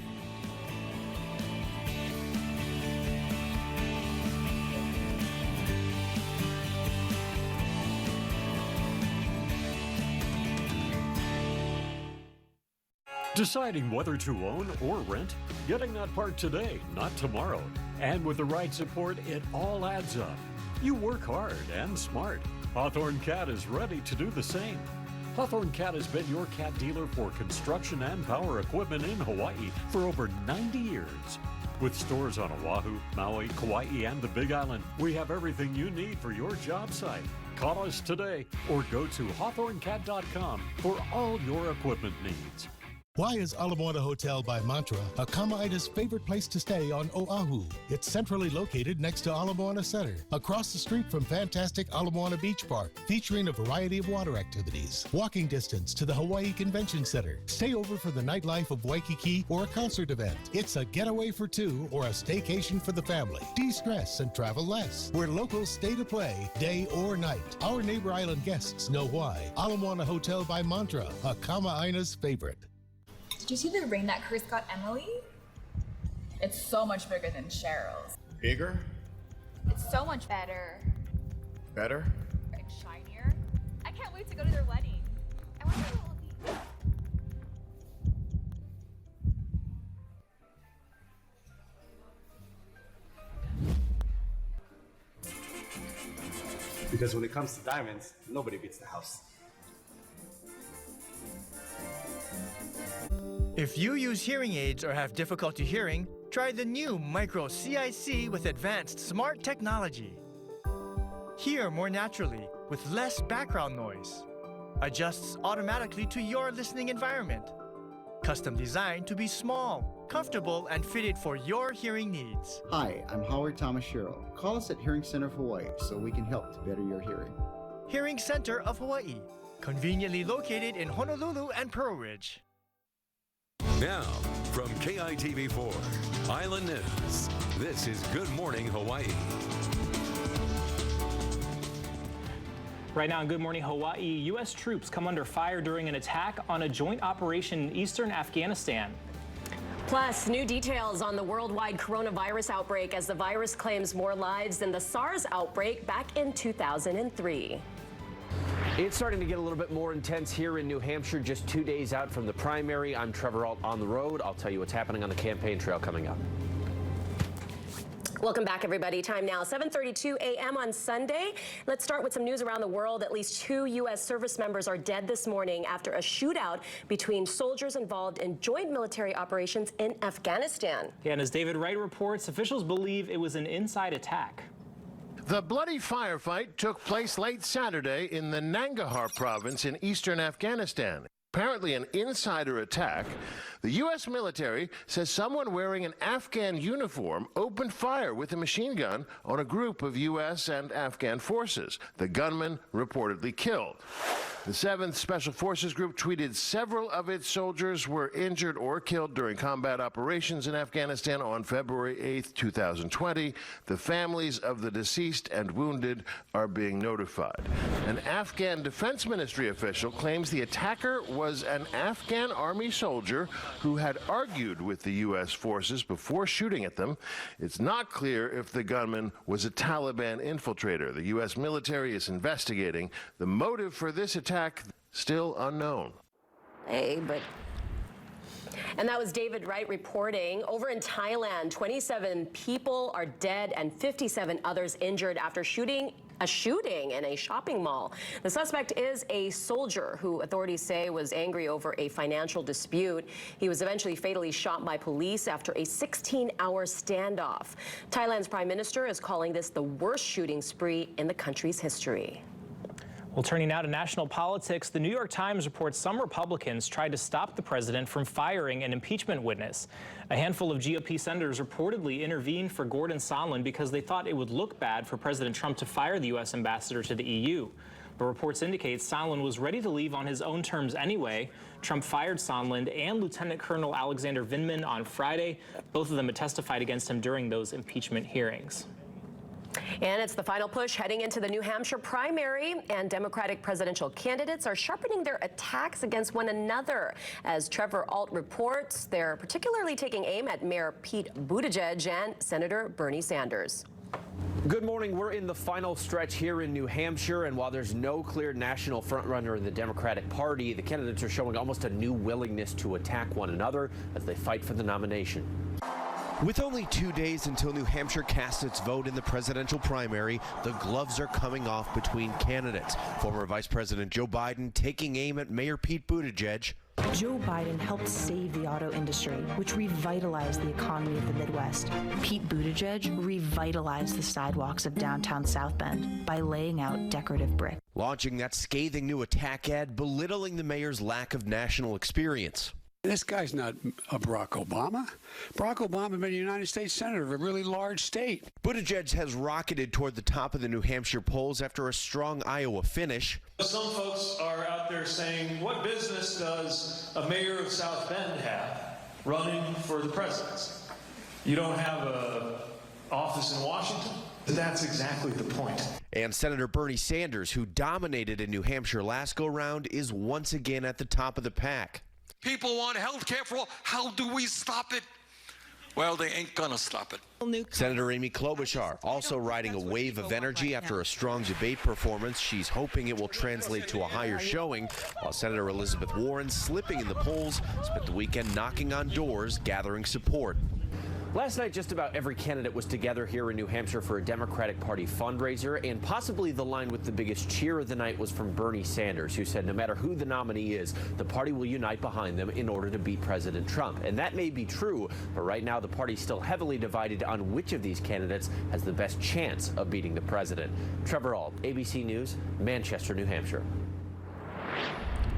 Speaker 5: Deciding whether to own or rent? Getting that part today, not tomorrow. And with the right support, it all adds up. You work hard and smart. Hawthorne Cat is ready to do the same. Hawthorne Cat has been your cat dealer for construction and power equipment in Hawaii for over 90 years. With stores on Oahu, Maui, Kauai, and the Big Island, we have everything you need for your job site. Call us today or go to hawthornecat.com for all your equipment needs.
Speaker 1: Why is Ala Moana Hotel by Mantra a Kama'aina's favorite place to stay on Oahu? It's centrally located next to Ala Moana Center, across the street from fantastic Ala Moana Beach Park, featuring a variety of water activities. Walking distance to the Hawaii Convention Center. Stay over for the nightlife of Waikiki or a concert event. It's a getaway for 2 or a staycation for the family. De-stress and travel less. Where locals stay to play, day or night. Our neighbor island guests know why. Ala Moana Hotel by Mantra, a Kama'aina's favorite.
Speaker 21: Did you see the ring that Chris got Emily? It's so much bigger than Cheryl's.
Speaker 22: Bigger?
Speaker 21: It's so much better.
Speaker 22: Better?
Speaker 21: And shinier. I can't wait to go to their wedding. I wonder what it will be.
Speaker 22: Because when it comes to diamonds, nobody beats the house.
Speaker 10: If you use hearing aids or have difficulty hearing, try the new Micro CIC with advanced smart technology. Hear more naturally with less background noise. Adjusts automatically to your listening environment. Custom designed to be small, comfortable, and fitted for your hearing needs.
Speaker 11: Hi, I'm Howard Tamashiro. Call us at Hearing Center of Hawaii so we can help to better your hearing.
Speaker 10: Hearing Center of Hawaii, conveniently located in Honolulu and Pearl Ridge.
Speaker 8: Now, from KITV4 Island News, this is Good Morning Hawaii.
Speaker 7: Right now in Good Morning Hawaii, U.S. troops come under fire during an attack on a joint operation in eastern Afghanistan.
Speaker 6: Plus, new details on the worldwide coronavirus outbreak as the virus claims more lives than the SARS outbreak back in 2003.
Speaker 13: It's starting to get a little bit more intense here in New Hampshire, just 2 days out from the primary. I'm Trevor Alt on the road. I'll tell you what's happening on the campaign trail coming up.
Speaker 6: Welcome back, everybody. Time now, 7:32 a.m. on Sunday. Let's start with some news around the world. At least 2 U.S. service members are dead this morning after a shootout between soldiers involved in joint military operations in Afghanistan.
Speaker 7: Yeah, and as David Wright reports, officials believe it was an inside attack.
Speaker 2: The bloody firefight took place late Saturday in the Nangarhar province in eastern Afghanistan. Apparently an insider attack. The U.S. military says someone wearing an Afghan uniform opened fire with a machine gun on a group of U.S. and Afghan forces. The gunman reportedly killed. The 7th Special Forces Group tweeted several of its soldiers were injured or killed during combat operations in Afghanistan on February 8, 2020. The families of the deceased and wounded are being notified. An Afghan Defense Ministry official claims the attacker was an Afghan army soldier who had argued with the U.S. forces before shooting at them. It's not clear if the gunman was a Taliban infiltrator. The U.S. military is investigating. The motive for this attack still unknown.
Speaker 6: And that was David Wright reporting. Over in Thailand, 27 people are dead and 57 others injured after a shooting in a shopping mall. The suspect is a soldier who authorities say was angry over a financial dispute. He was eventually fatally shot by police after a 16-hour standoff. Thailand's prime minister is calling this the worst shooting spree in the country's history.
Speaker 7: Well, turning now to national politics, the New York Times reports some Republicans tried to stop the president from firing an impeachment witness. A handful of GOP senators reportedly intervened for Gordon Sondland because they thought it would look bad for President Trump to fire the U.S. ambassador to the EU. But reports indicate Sondland was ready to leave on his own terms anyway. Trump fired Sondland and Lieutenant Colonel Alexander Vindman on Friday. Both of them had testified against him during those impeachment hearings.
Speaker 6: And it's the final push heading into the New Hampshire primary, and Democratic presidential candidates are sharpening their attacks against one another. As Trevor Ault reports, they're particularly taking aim at Mayor Pete Buttigieg and Senator Bernie Sanders.
Speaker 13: Good morning. We're in the final stretch here in New Hampshire, and while there's no clear national frontrunner in the Democratic Party, the candidates are showing almost a new willingness to attack one another as they fight for the nomination.
Speaker 9: With only 2 days until New Hampshire casts its vote in the presidential primary, the gloves are coming off between candidates. Former Vice President Joe Biden taking aim at Mayor Pete Buttigieg.
Speaker 12: Joe Biden helped save the auto industry, which revitalized the economy of the Midwest. Pete Buttigieg revitalized the sidewalks of downtown South Bend by laying out decorative brick.
Speaker 9: Launching that scathing new attack ad, belittling the mayor's lack of national experience.
Speaker 14: This guy's not a Barack Obama. Barack Obama been a United States Senator of a really large state.
Speaker 9: Buttigieg has rocketed toward the top of the New Hampshire polls after a strong Iowa finish.
Speaker 15: Some folks are out there saying, what business does a mayor of South Bend have running for the presidency? You don't have an office in Washington? That's exactly the point.
Speaker 9: And Senator Bernie Sanders, who dominated in New Hampshire last go-round, is once again at the top of the pack.
Speaker 16: People want health care for all. How do we stop it? Well, they ain't gonna stop it.
Speaker 9: Senator Amy Klobuchar also riding a wave of energy after a strong debate performance. She's hoping it will translate to a higher showing, while Senator Elizabeth Warren, slipping in the polls, spent the weekend knocking on doors, gathering support.
Speaker 13: Last night, just about every candidate was together here in New Hampshire for a Democratic Party fundraiser, and possibly the line with the biggest cheer of the night was from Bernie Sanders, who said no matter who the nominee is, the party will unite behind them in order to beat President Trump. And that may be true, but right now the party's still heavily divided on which of these candidates has the best chance of beating the president. Trevor Ault, ABC News, Manchester, New Hampshire.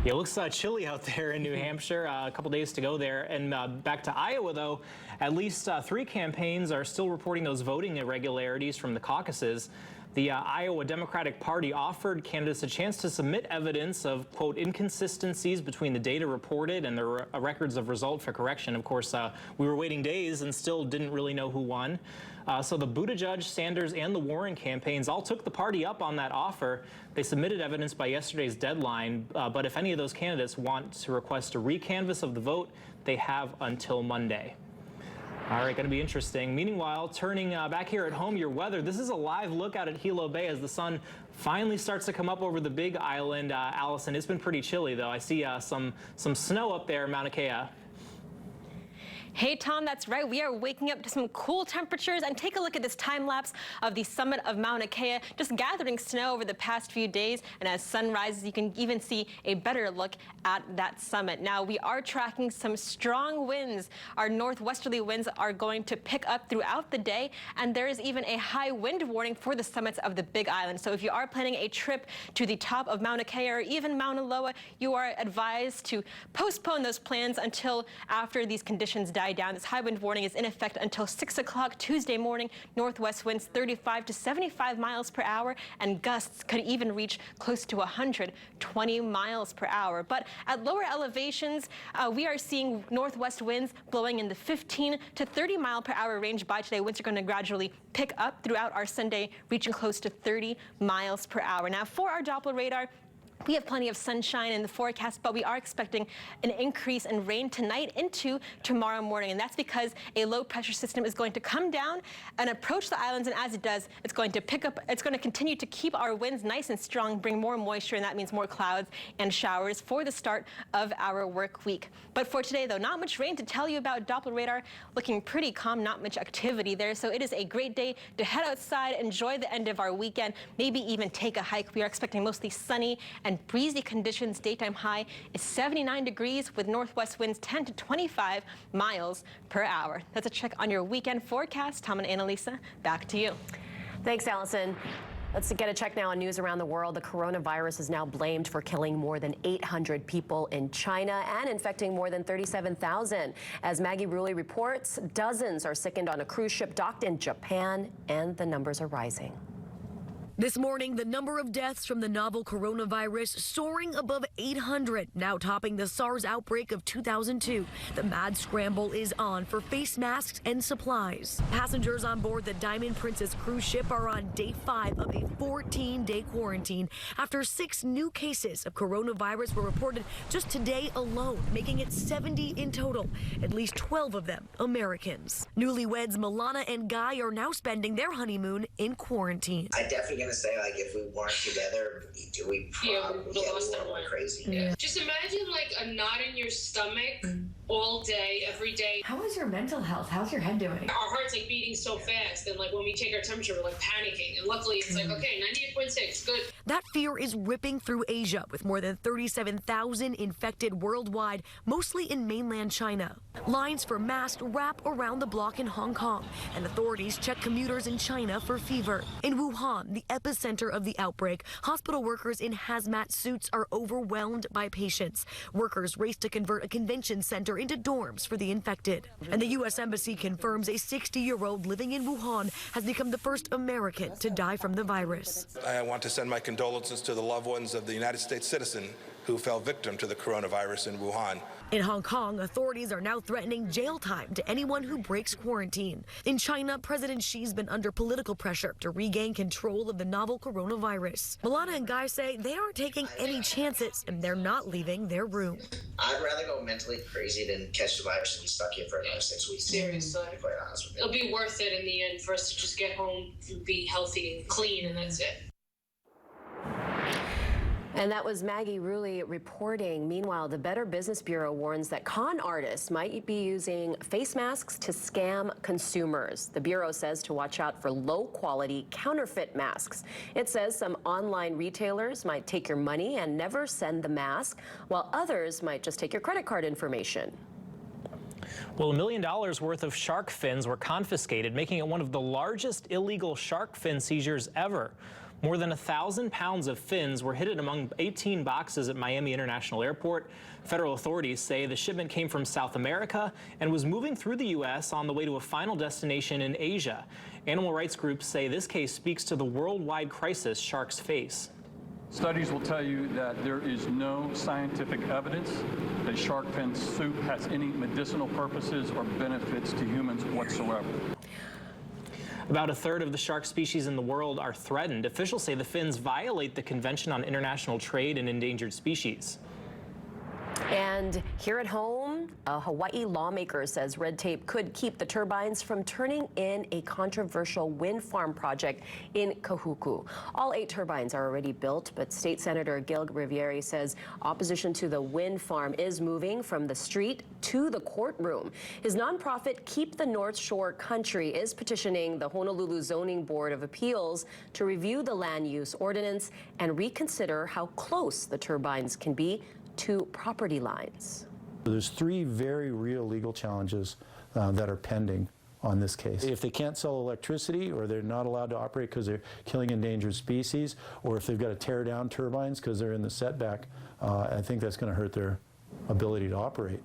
Speaker 7: Yeah, it looks chilly out there in New Hampshire. A couple days to go there. And back to Iowa, though, at least 3 campaigns are still reporting those voting irregularities from the caucuses. The Iowa Democratic Party offered candidates a chance to submit evidence of, quote, inconsistencies between the data reported and the records of result for correction. Of course, we were waiting days and still didn't really know who won. So the Buttigieg, Sanders, and the Warren campaigns all took the party up on that offer. They submitted evidence by yesterday's deadline, but if any of those candidates want to request a recanvass of the vote, they have until Monday. All right, going to be interesting. Meanwhile, turning back here at home, your weather. This is a live look out at Hilo Bay as the sun finally starts to come up over the Big Island. Allison, it's been pretty chilly, though. I see some snow up there in Mauna Kea.
Speaker 3: Hey, Tom, that's right. We are waking up to some cool temperatures, and take a look at this time lapse of the summit of Mauna Kea, just gathering snow over the past few days. And as sun rises, you can even see a better look at that summit. Now, we are tracking some strong winds. Our northwesterly winds are going to pick up throughout the day, and there is even a high wind warning for the summits of the Big Island. So if you are planning a trip to the top of Mauna Kea or even Mauna Loa, you are advised to postpone those plans until after these conditions die down. This high wind warning is in effect until 6 o'clock Tuesday morning. Northwest winds 35 to 75 miles per hour, and gusts could even reach close to 120 miles per hour. But at lower elevations, we are seeing northwest winds blowing in the 15 to 30 mile per hour range by today. Winds are going to gradually pick up throughout our Sunday, reaching close to 30 miles per hour. Now, for our Doppler radar, we have plenty of sunshine in the forecast, but we are expecting an increase in rain tonight into tomorrow morning. And that's because a low pressure system is going to come down and approach the islands. And as it does, it's going to pick up, it's going to continue to keep our winds nice and strong, bring more moisture, and that means more clouds and showers for the start of our work week. But for today, though, not much rain to tell you about. Doppler radar looking pretty calm, not much activity there. So it is a great day to head outside, enjoy the end of our weekend, maybe even take a hike. We are expecting mostly sunny and breezy conditions. Daytime high is 79 degrees with northwest winds 10 to 25 miles per hour. That's a check on your weekend forecast. Tom and Annalisa, back to you.
Speaker 6: Thanks, Allison. Let's get a check now on news around the world. The coronavirus is now blamed for killing more than 800 people in China and infecting more than 37,000. As Maggie Rulli reports, dozens are sickened on a cruise ship docked in Japan, and the numbers are rising.
Speaker 4: This morning, the number of deaths from the novel coronavirus soaring above 800, now topping the SARS outbreak of 2002. The mad scramble is on for face masks and supplies. Passengers on board the Diamond Princess cruise ship are on day 5 of a 14-day quarantine after 6 new cases of coronavirus were reported just today alone, making it 70 in total, at least 12 of them Americans. Newlyweds Milana and Guy are now spending their honeymoon in quarantine.
Speaker 17: I definitely gonna say, like, if we weren't together, we probably went crazy.
Speaker 18: Yeah. Just imagine like a knot in your stomach all day, every day.
Speaker 4: How is your mental health? How's your head doing?
Speaker 18: Our heart's like beating so fast, and like when we take our temperature, we're like panicking. And luckily, it's like, okay, 98.6, good.
Speaker 4: That fear is ripping through Asia, with more than 37,000 infected worldwide, mostly in mainland China. Lines for masks wrap around the block in Hong Kong, and authorities check commuters in China for fever. In Wuhan, the epicenter of the outbreak, hospital workers in hazmat suits are overwhelmed by patients. Workers race to convert a convention center into dorms for the infected. And the U.S. Embassy confirms a 60-year-old living in Wuhan has become the first American to die from the virus.
Speaker 19: I want to send my condolences to the loved ones of the United States citizen who fell victim to the coronavirus in Wuhan.
Speaker 4: In Hong Kong, authorities are now threatening jail time to anyone who breaks quarantine. In China, President Xi's been under political pressure to regain control of the novel coronavirus. Milana and Guy say they aren't taking any chances, and they're not leaving their room.
Speaker 17: I'd rather go mentally crazy than catch the virus and be stuck here for another 6 weeks.
Speaker 18: Seriously.
Speaker 17: To be quite honest with you.
Speaker 18: It'll be worth it in the end for us to just get home and be healthy and clean, and that's it.
Speaker 6: And that was Maggie Rulli reporting. Meanwhile, the Better Business Bureau warns that con artists might be using face masks to scam consumers. The Bureau says to watch out for low-quality counterfeit masks. It says some online retailers might take your money and never send the mask, while others might just take your credit card information.
Speaker 7: Well, $1 million worth of shark fins were confiscated, making it one of the largest illegal shark fin seizures ever. More than 1,000 pounds of fins were hidden among 18 boxes at Miami International Airport. Federal authorities say the shipment came from South America and was moving through the U.S. on the way to a final destination in Asia. Animal rights groups say this case speaks to the worldwide crisis sharks face.
Speaker 20: Studies will tell you that there is no scientific evidence that shark fin soup has any medicinal purposes or benefits to humans whatsoever.
Speaker 7: About a third of the shark species in the world are threatened. Officials say the fins violate the Convention on International Trade in Endangered Species.
Speaker 6: And here at home, a Hawaii lawmaker says red tape could keep the turbines from turning in a controversial wind farm project in Kahuku. All 8 turbines are already built, but State Senator Gil Riviere says opposition to the wind farm is moving from the street to the courtroom. His nonprofit Keep the North Shore Country is petitioning the Honolulu Zoning Board of Appeals to review the land use ordinance and reconsider how close the turbines can be to property lines.
Speaker 1: There's 3 very real legal challenges that are pending on this case. If they can't sell electricity, or they're not allowed to operate because they're killing endangered species, or if they've got to tear down turbines because they're in the setback, I think that's going to hurt their ability to operate.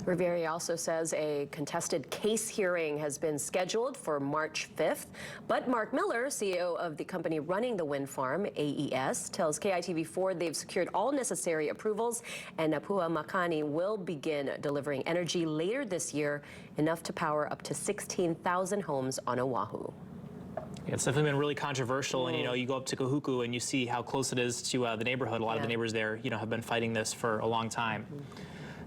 Speaker 6: Riviere also says a contested case hearing has been scheduled for March 5th, but Mark Miller, CEO of the company running the wind farm, AES, tells KITV4 they've secured all necessary approvals and Napua Makani will begin delivering energy later this year, enough to power up to 16,000 homes on Oahu.
Speaker 7: Yeah, it's definitely been really controversial, and you go up to Kahuku and you see how close it is to the neighborhood. A lot of the neighbors there, have been fighting this for a long time.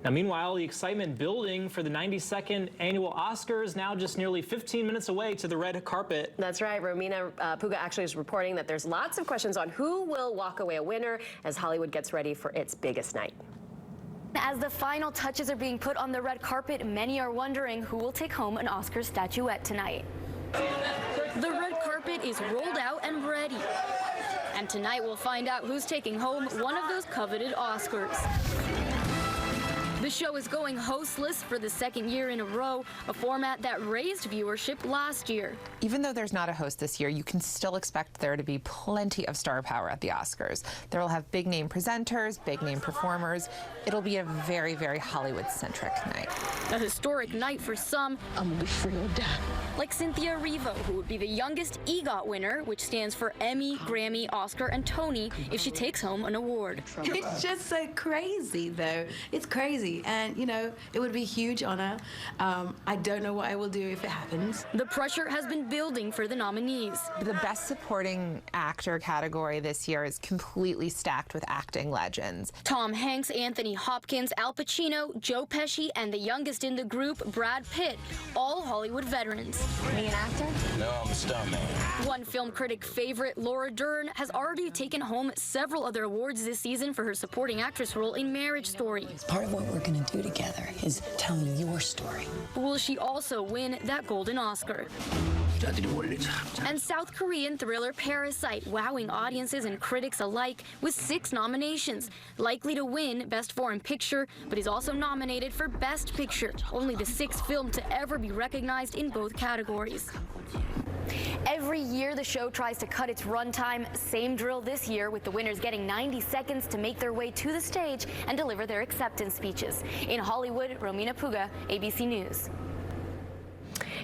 Speaker 7: Now, meanwhile, the excitement building for the 92nd annual Oscars, now just nearly 15 minutes away to the red carpet.
Speaker 6: That's right. Romina Puga actually is reporting that there's lots of questions on who will walk away a winner as Hollywood gets ready for its biggest night.
Speaker 5: As the final touches are being put on the red carpet, many are wondering who will take home an Oscar statuette tonight. The red carpet is rolled out and ready. And tonight we'll find out who's taking home one of those coveted Oscars. The show is going hostless for the 2nd year in a row, a format that raised viewership last year.
Speaker 23: Even though there's not a host this year, you can still expect there to be plenty of star power at the Oscars. There will have big-name presenters, big-name performers. It'll be a very, very Hollywood-centric night.
Speaker 5: A historic night for some, like Cynthia Erivo, who would be the youngest EGOT winner, which stands for Emmy, Grammy, Oscar, and Tony, if she takes home an award.
Speaker 24: It's just so crazy, though. It's crazy. And, it would be a huge honor. I don't know what I will do if it happens.
Speaker 5: The pressure has been building for the nominees.
Speaker 23: The Best Supporting Actor category this year is completely stacked with acting legends.
Speaker 5: Tom Hanks, Anthony Hopkins, Al Pacino, Joe Pesci, and the youngest in the group, Brad Pitt, all Hollywood veterans.
Speaker 24: Me an actor?
Speaker 25: No, I'm a stuntman.
Speaker 5: One film critic favorite, Laura Dern, has already taken home several other awards this season for her supporting actress role in Marriage Story.
Speaker 26: Part of what we're going to do together is tell your story.
Speaker 5: Will she also win that Golden Oscar? And South Korean thriller Parasite, wowing audiences and critics alike with 6 nominations. Likely to win Best Foreign Picture, but is also nominated for Best Picture, only the 6th film to ever be recognized in both categories. Every year, the show tries to cut its runtime. Same drill this year, with the winners getting 90 seconds to make their way to the stage and deliver their acceptance speeches. In Hollywood, Romina Puga, ABC News.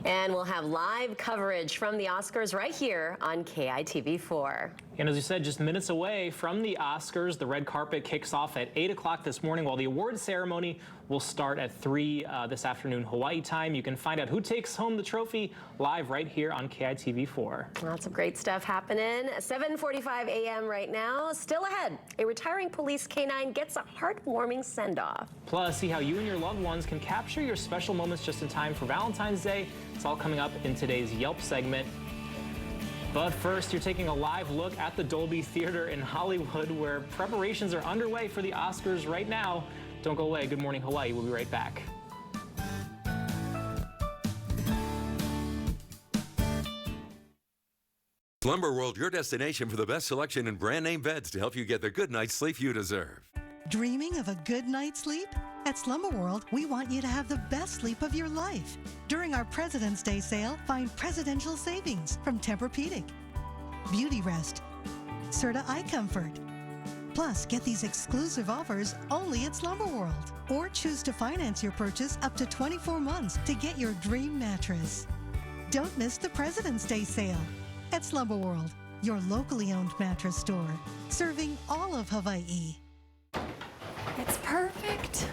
Speaker 6: And we'll have live coverage from the Oscars right here on KITV4.
Speaker 7: And as we said, just minutes away from the Oscars, the red carpet kicks off at 8 o'clock this morning, while the award ceremony will start at 3 this afternoon Hawaii time. You can find out who takes home the trophy live right here on KITV4.
Speaker 6: Lots of great stuff happening. 7:45 a.m. right now. Still ahead, a retiring police canine gets a heartwarming send-off.
Speaker 7: Plus, see how you and your loved ones can capture your special moments just in time for Valentine's Day. It's all coming up in today's Yelp segment. But first, you're taking a live look at the Dolby Theater in Hollywood, where preparations are underway for the Oscars right now. Don't go away. Good Morning Hawaii. We'll be right back.
Speaker 8: Slumber World, your destination for the best selection in brand name beds to help you get the good night's sleep you deserve.
Speaker 27: Dreaming of a good night's sleep? At Slumber World, we want you to have the best sleep of your life. During our President's Day sale, find presidential savings from Tempur-Pedic, Beauty Rest, Serta Eye Comfort. Plus, get these exclusive offers only at Slumber World. Or choose to finance your purchase up to 24 months to get your dream mattress. Don't miss the President's Day sale at Slumber World, your locally owned mattress store, serving all of Hawaii.
Speaker 28: It's perfect.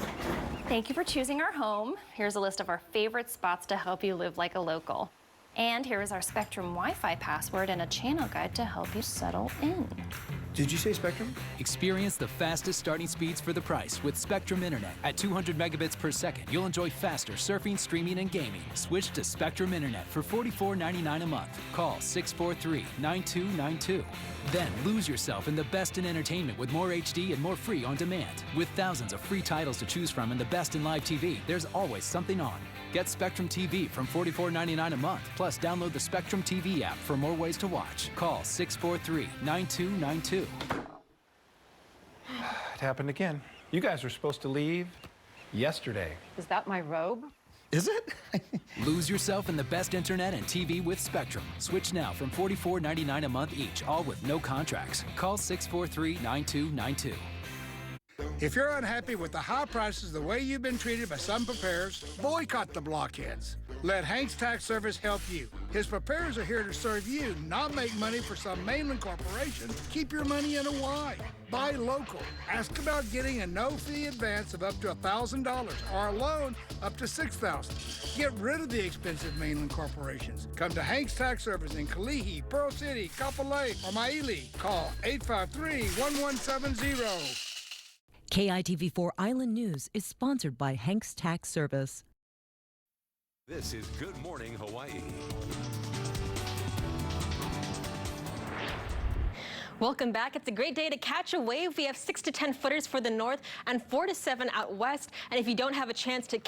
Speaker 28: Thank you for choosing our home. Here's a list of our favorite spots to help you live like a local. And here is our Spectrum Wi-Fi password and a channel guide to help you settle in.
Speaker 2: Did you say Spectrum?
Speaker 10: Experience the fastest starting speeds for the price with Spectrum Internet. At 200 megabits per second, you'll enjoy faster surfing, streaming, and gaming. Switch to Spectrum Internet for $44.99 a month. Call 643-9292. Then lose yourself in the best in entertainment with more HD and more free on demand. With thousands of free titles to choose from and the best in live TV, there's always something on. Get Spectrum TV from $44.99 a month. Plus, download the Spectrum TV app for more ways to watch. Call 643-9292.
Speaker 11: It happened again. You guys were supposed to leave yesterday.
Speaker 12: Is that my robe?
Speaker 11: Is it?
Speaker 10: Lose yourself in the best internet and TV with Spectrum. Switch now from $44.99 a month each, all with no contracts. Call 643-9292.
Speaker 14: If you're unhappy with the high prices, the way you've been treated by some preparers, boycott the blockheads. Let Hank's Tax Service help you. His preparers are here to serve you, not make money for some mainland corporation. Keep your money in Hawaii. Buy local. Ask about getting a no-fee advance of up to $1,000 or a loan up to $6,000. Get rid of the expensive mainland corporations. Come to Hank's Tax Service in Kalihi, Pearl City, Kapolei, or Maili. Call 853-1170.
Speaker 15: KITV4 Island News is sponsored by Hank's Tax Service.
Speaker 8: This is Good Morning Hawaii.
Speaker 3: Welcome back. It's a great day to catch a wave. We have 6 to 10 footers for the north and 4 to 7 out west. And if you don't have a chance to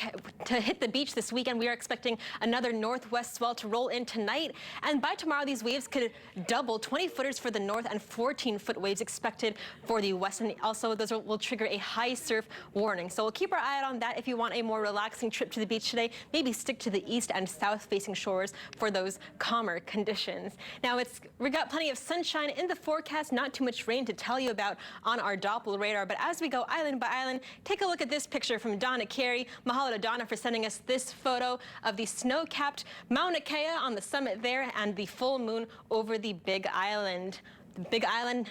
Speaker 3: hit the beach this weekend, we are expecting another northwest swell to roll in tonight. And by tomorrow, these waves could double, 20 footers for the north and 14-foot waves expected for the west. And also, those will trigger a high surf warning. So we'll keep our eye out on that. If you want a more relaxing trip to the beach today, maybe stick to the east and south-facing shores for those calmer conditions. Now, we got plenty of sunshine in the forecast. Not too much rain to tell you about on our Doppler radar, but as we go island by island, take a look at this picture from Donna Carey. Mahalo to Donna for sending us this photo of the snow-capped Mauna Kea on the summit there and the full moon over the Big Island. The Big Island,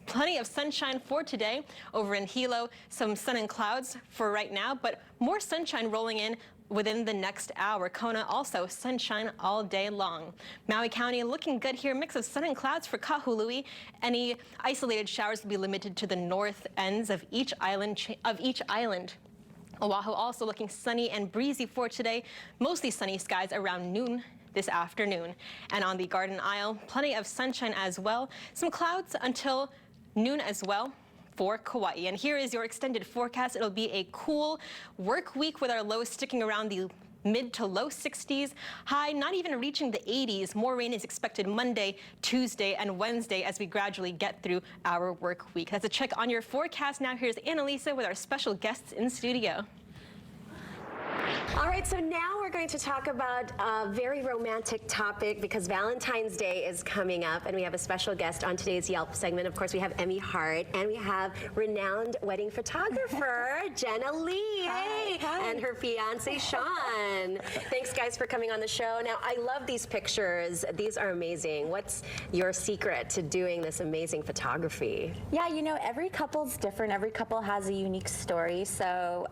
Speaker 3: plenty of sunshine for today. Over in Hilo, some sun and clouds for right now, but more sunshine rolling in within the next hour. Kona also sunshine all day long. Maui County looking good here. Mix of sun and clouds for Kahului. Any isolated showers will be limited to the north ends of each island. Oahu also looking sunny and breezy for today. Mostly sunny skies around noon this afternoon. And on the Garden Isle, plenty of sunshine as well. Some clouds until noon as well for Kauai. And here is your extended forecast. It'll be a cool work week with our lows sticking around the mid to low 60s. High not even reaching the 80s. More rain is expected Monday, Tuesday, and Wednesday as we gradually get through our work week. That's a check on your forecast. Now here's Annalisa with our special guests in studio.
Speaker 6: All right, so now we're going to talk about a very romantic topic because Valentine's Day is coming up, and we have a special guest on today's Yelp segment. Of course, we have Emmy Hart, and we have renowned wedding photographer Jenna Lee.
Speaker 21: Hi.
Speaker 6: And her fiance Sean. Thanks, guys, for coming on the show. Now, I love these pictures. These are amazing. What's your secret to doing this amazing photography?
Speaker 21: Yeah, you know, every couple's different. Every couple has a unique story. So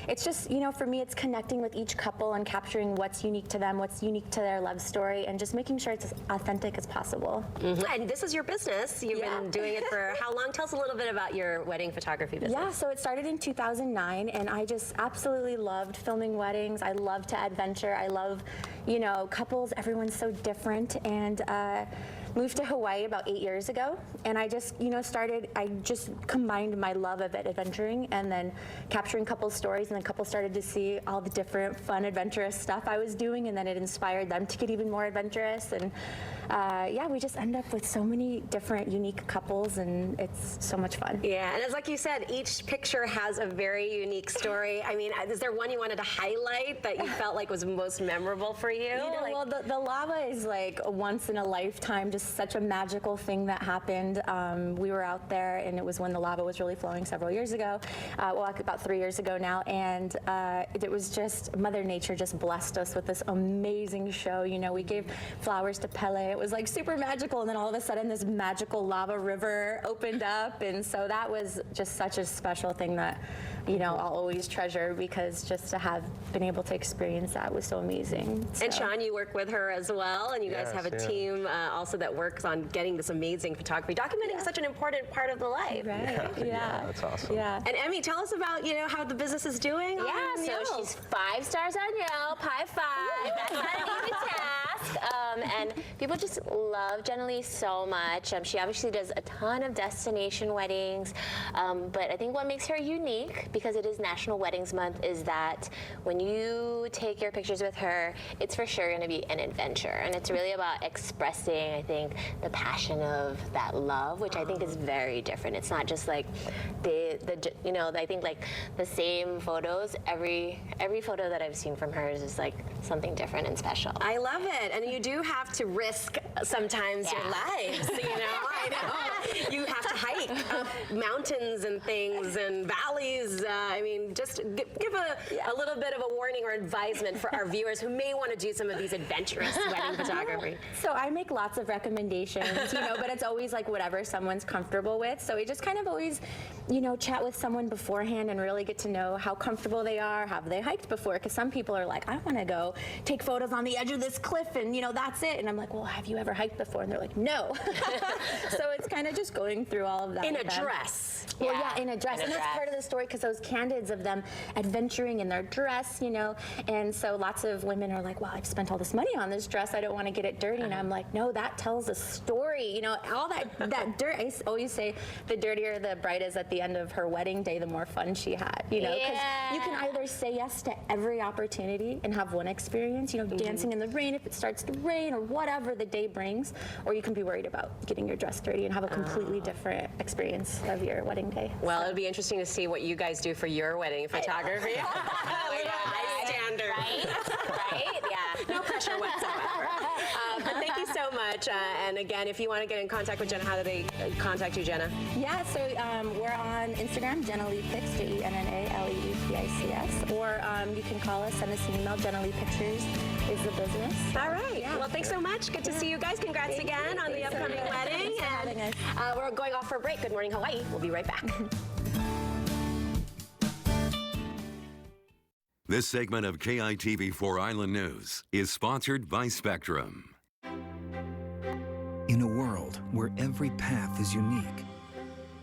Speaker 21: it's just, you know, for me, it's connecting with each couple and capturing what's unique to them, what's unique to their love story, and just making sure it's as authentic as possible.
Speaker 6: And this is your business. You've been doing it for how long? Tell us a little bit about your wedding photography business.
Speaker 21: Yeah, so it started in 2009, and I just absolutely loved filming weddings. I love to adventure. I love, you know, couples. Everyone's so different, and moved to Hawaii about 8 years ago, and I just, you know, I just combined my love of adventuring and then capturing couples' stories, and then couples started to see all the different fun, adventurous stuff I was doing, and then it inspired them to get even more adventurous, and yeah, we just end up with so many different, unique couples, and it's so much fun.
Speaker 6: Yeah, and as like you said, each picture has a very unique story. I mean, is there one you wanted to highlight that you felt like was most memorable for you?
Speaker 21: You know, well, the lava is like a once in a lifetime, just such a magical thing that happened. We were out there, and it was when the lava was really flowing several years ago, well, about 3 years ago now, and it was just, Mother Nature just blessed us with this amazing show. You know, we gave flowers to Pele. It was like super magical, and then all of a sudden this magical lava river opened up, and so that was just such a special thing that you know, I'll always treasure, because just to have been able to experience that was so amazing.
Speaker 6: And Sean, you work with her as well, and you guys have a
Speaker 2: Yes, yeah.
Speaker 6: team also that works on getting this amazing photography. Documenting is such an important part of the life.
Speaker 21: Right.
Speaker 2: Yeah, that's awesome.
Speaker 21: Yeah.
Speaker 6: And Emmy, tell us about, you know, how the business is doing.
Speaker 4: Yeah, so she's 5 stars on Yelp, high five. That's not an easy task. And people just love Jenna Lee so much. She obviously does a ton of destination weddings, but I think what makes her unique, because it is National Weddings Month, is that when you take your pictures with her, it's for sure going to be an adventure, and it's really about expressing, I think, the passion of that love, which I think is very different. It's not just like you know, I think like the same photos. Every photo that I've seen from her is just like something different and special.
Speaker 6: I love it, and you do have to risk sometimes your lives. You know, I know you have to hike mountains and things and valleys. I mean, just give a little bit of a warning or advisement for our viewers who may want to do some of these adventurous wedding photography.
Speaker 21: So I make lots of recommendations, you know, but it's always like whatever someone's comfortable with. So we just kind of always, you know, chat with someone beforehand and really get to know how comfortable they are. Have they hiked before? Because some people are like, I want to go take photos on the edge of this cliff and, you know, that's it. And I'm like, well, have you ever hiked before? And they're like, no. So it's kind of just going through all of that.
Speaker 6: In a dress.
Speaker 21: Well, yeah, in a dress. And that's part of the story, because those candids of them adventuring in their dress, you know. And so lots of women are like, well, I've spent all this money on this dress. I don't want to get it dirty. And I'm like, no, that tells a story. You know, all that dirt. I always say the dirtier the bride is at the end of her wedding day, the more fun she had. You know, because you can either say yes to every opportunity and have one experience, you know, dancing in the rain if it starts to rain or whatever the day brings, or you can be worried about getting your dress dirty and have a completely different experience of your wedding day.
Speaker 6: Well, it'll be interesting to see what you guys do for your wedding photography. High standard.
Speaker 4: Right? Yeah.
Speaker 6: No pressure whatsoever. But thank you so much. And again, if you want to get in contact with Jenna, how do they contact you, Jenna?
Speaker 21: Yeah, so we're on Instagram, Jenna Lee Pics, JennaLeePics, or you can call us, send us an email. Jenna Lee Pictures is the business.
Speaker 6: All right. Yeah. Well, thanks so much. Good to see you guys. Congrats again on the upcoming wedding. And we're going off for a break. Good morning, Hawaii. We'll be right back.
Speaker 8: This segment of KITV4 Island News is sponsored by Spectrum.
Speaker 9: In a world where every path is unique,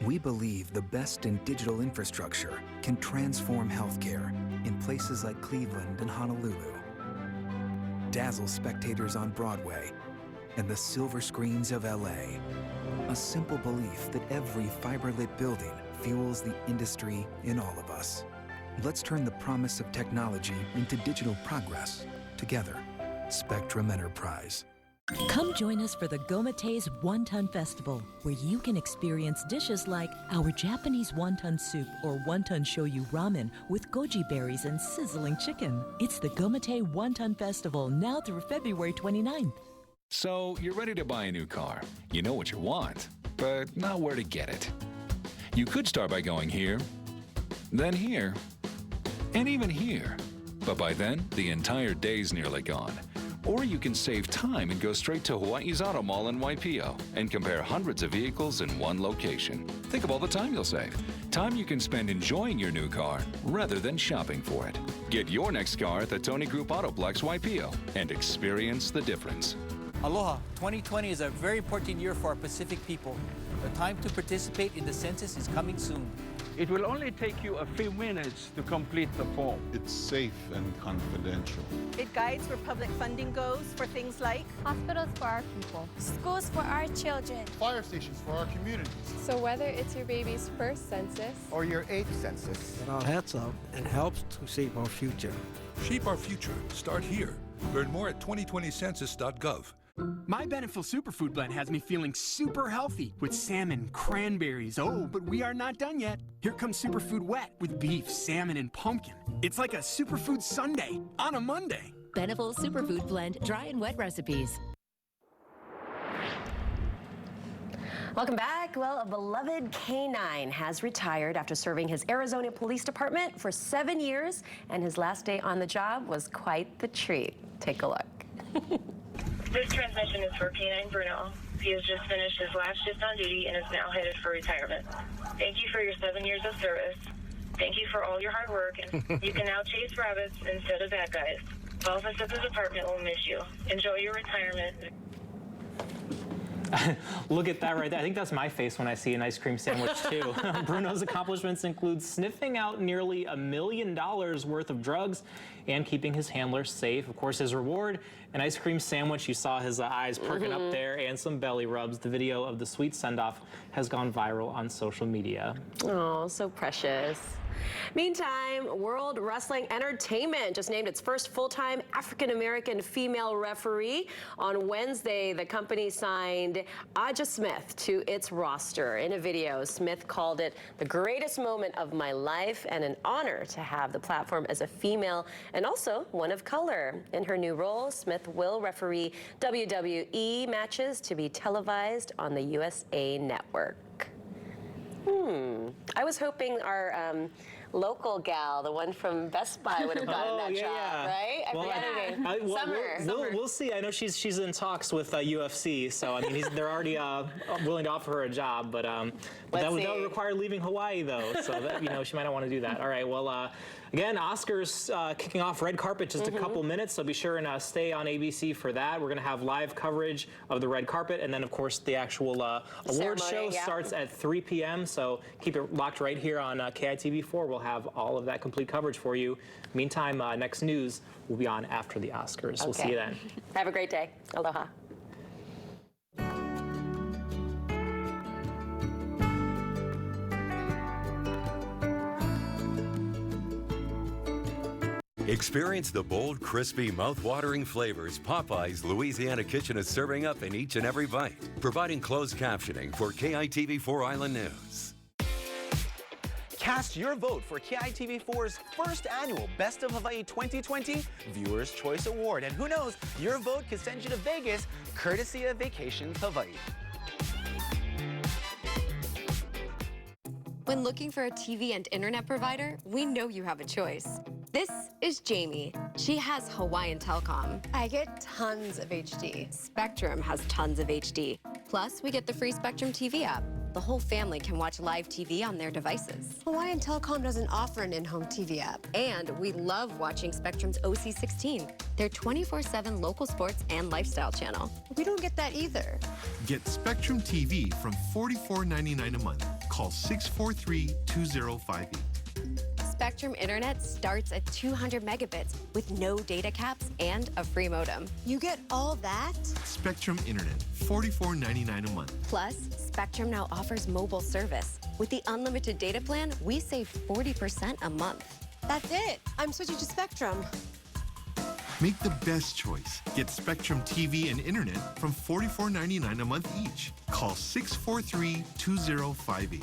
Speaker 9: we believe the best in digital infrastructure can transform healthcare in places like Cleveland and Honolulu. Dazzle spectators on Broadway and the silver screens of LA. A simple belief that every fiber-lit building fuels the industry in all of us. Let's turn the promise of technology into digital progress together. Spectrum Enterprise.
Speaker 15: Come join us for the Gomate's Wonton Festival, where you can experience dishes like our Japanese wonton soup or wonton shoyu ramen with goji berries and sizzling chicken. It's the Gomate Wonton Festival now through February 29th.
Speaker 12: So you're ready to buy a new car. You know what you want, but not where to get it. You could start by going here, then here, and even here. But by then, the entire day's nearly gone. Or you can save time and go straight to Hawaii's Auto Mall in Waipio and compare hundreds of vehicles in one location. Think of all the time you'll save. Time you can spend enjoying your new car rather than shopping for it. Get your next car at the Tony Group Autoplex Waipio and experience the difference.
Speaker 13: Aloha, 2020 is a very important year for our Pacific people. The time to participate in the census is coming soon.
Speaker 11: It will only take you a few minutes to complete the form.
Speaker 16: It's safe and confidential.
Speaker 19: It guides where public funding goes for things like
Speaker 22: hospitals for our people,
Speaker 29: schools for our children,
Speaker 16: fire stations for our communities.
Speaker 22: So whether it's your baby's first census
Speaker 16: or your 8th census,
Speaker 30: it all adds up and helps to shape our future.
Speaker 31: Shape our future. Start here. Learn more at 2020census.gov.
Speaker 32: My Beneful Superfood Blend has me feeling super healthy with salmon, cranberries. Oh, but we are not done yet. Here comes Superfood Wet with beef, salmon, and pumpkin. It's like a superfood sundae on a Monday.
Speaker 33: Beneful Superfood Blend, dry and wet recipes.
Speaker 6: Welcome back. Well, a beloved canine has retired after serving his Arizona Police Department for 7 years, and his last day on the job was quite the treat. Take a look.
Speaker 34: This transmission is for Canine Bruno. He has just finished his last shift on duty and is now headed for retirement. Thank you for your 7 years of service. Thank you for all your hard work, and you can now chase rabbits instead of bad guys. Office at the department will miss you. Enjoy your retirement.
Speaker 1: Look at that right there. I think that's my face when I see an ice cream sandwich, too. Bruno's accomplishments include sniffing out nearly $1 million worth of drugs and keeping his handlers safe. Of course, his reward, an ice cream sandwich. You saw his eyes perking up there, and some belly rubs. The video of the sweet send-off has gone viral on social media.
Speaker 6: Oh, so precious. Meantime, World Wrestling Entertainment just named its first full-time African-American female referee. On Wednesday, the company signed Aja Smith to its roster. In a video, Smith called it the greatest moment of my life and an honor to have the platform as a female and also one of color. In her new role, Smith will referee WWE matches to be televised on the USA Network. I was hoping our local gal, the one from Best Buy, would have gotten that job, right? I forget her name.
Speaker 1: We'll see. I know she's in talks with UFC, so I mean they're already willing to offer her a job, but that would require leaving Hawaii though, so that she might not want to do that. All right, well. Again, Oscars kicking off red carpet just a couple minutes, so be sure and stay on ABC for that. We're going to have live coverage of the red carpet, and then, of course, the actual award show starts at 3 p.m., so keep it locked right here on KITV4. We'll have all of that complete coverage for you. Meantime, next news will be on after the Oscars. Okay. We'll see you then.
Speaker 6: Have a great day. Aloha.
Speaker 8: Experience the bold, crispy, mouth-watering flavors Popeye's Louisiana Kitchen is serving up in each and every bite, providing closed captioning for KITV4 Island News.
Speaker 2: Cast your vote for KITV4's first annual Best of Hawaii 2020 Viewers' Choice Award. And who knows, your vote could send you to Vegas, courtesy of Vacations Hawaii.
Speaker 5: When looking for a TV and internet provider, we know you have a choice. This is Jamie. She has Hawaiian Telcom. I get tons of HD. Spectrum has tons of HD. Plus, we get the free Spectrum TV app. The whole family can watch live TV on their devices. Hawaiian Telcom doesn't offer an in-home TV app. And we love watching Spectrum's OC16, their 24/7 local sports and lifestyle channel. We don't get that either.
Speaker 7: Get Spectrum TV from $44.99 a month. Call 643-2058.
Speaker 5: Spectrum Internet starts at 200 megabits with no data caps and a free modem. You get all that?
Speaker 7: Spectrum Internet, $44.99 a month.
Speaker 5: Plus, Spectrum now offers mobile service. With the unlimited data plan, we save 40% a month. That's it. I'm switching to Spectrum.
Speaker 7: Make the best choice. Get Spectrum TV and Internet from $44.99 a month each. Call 643-2058.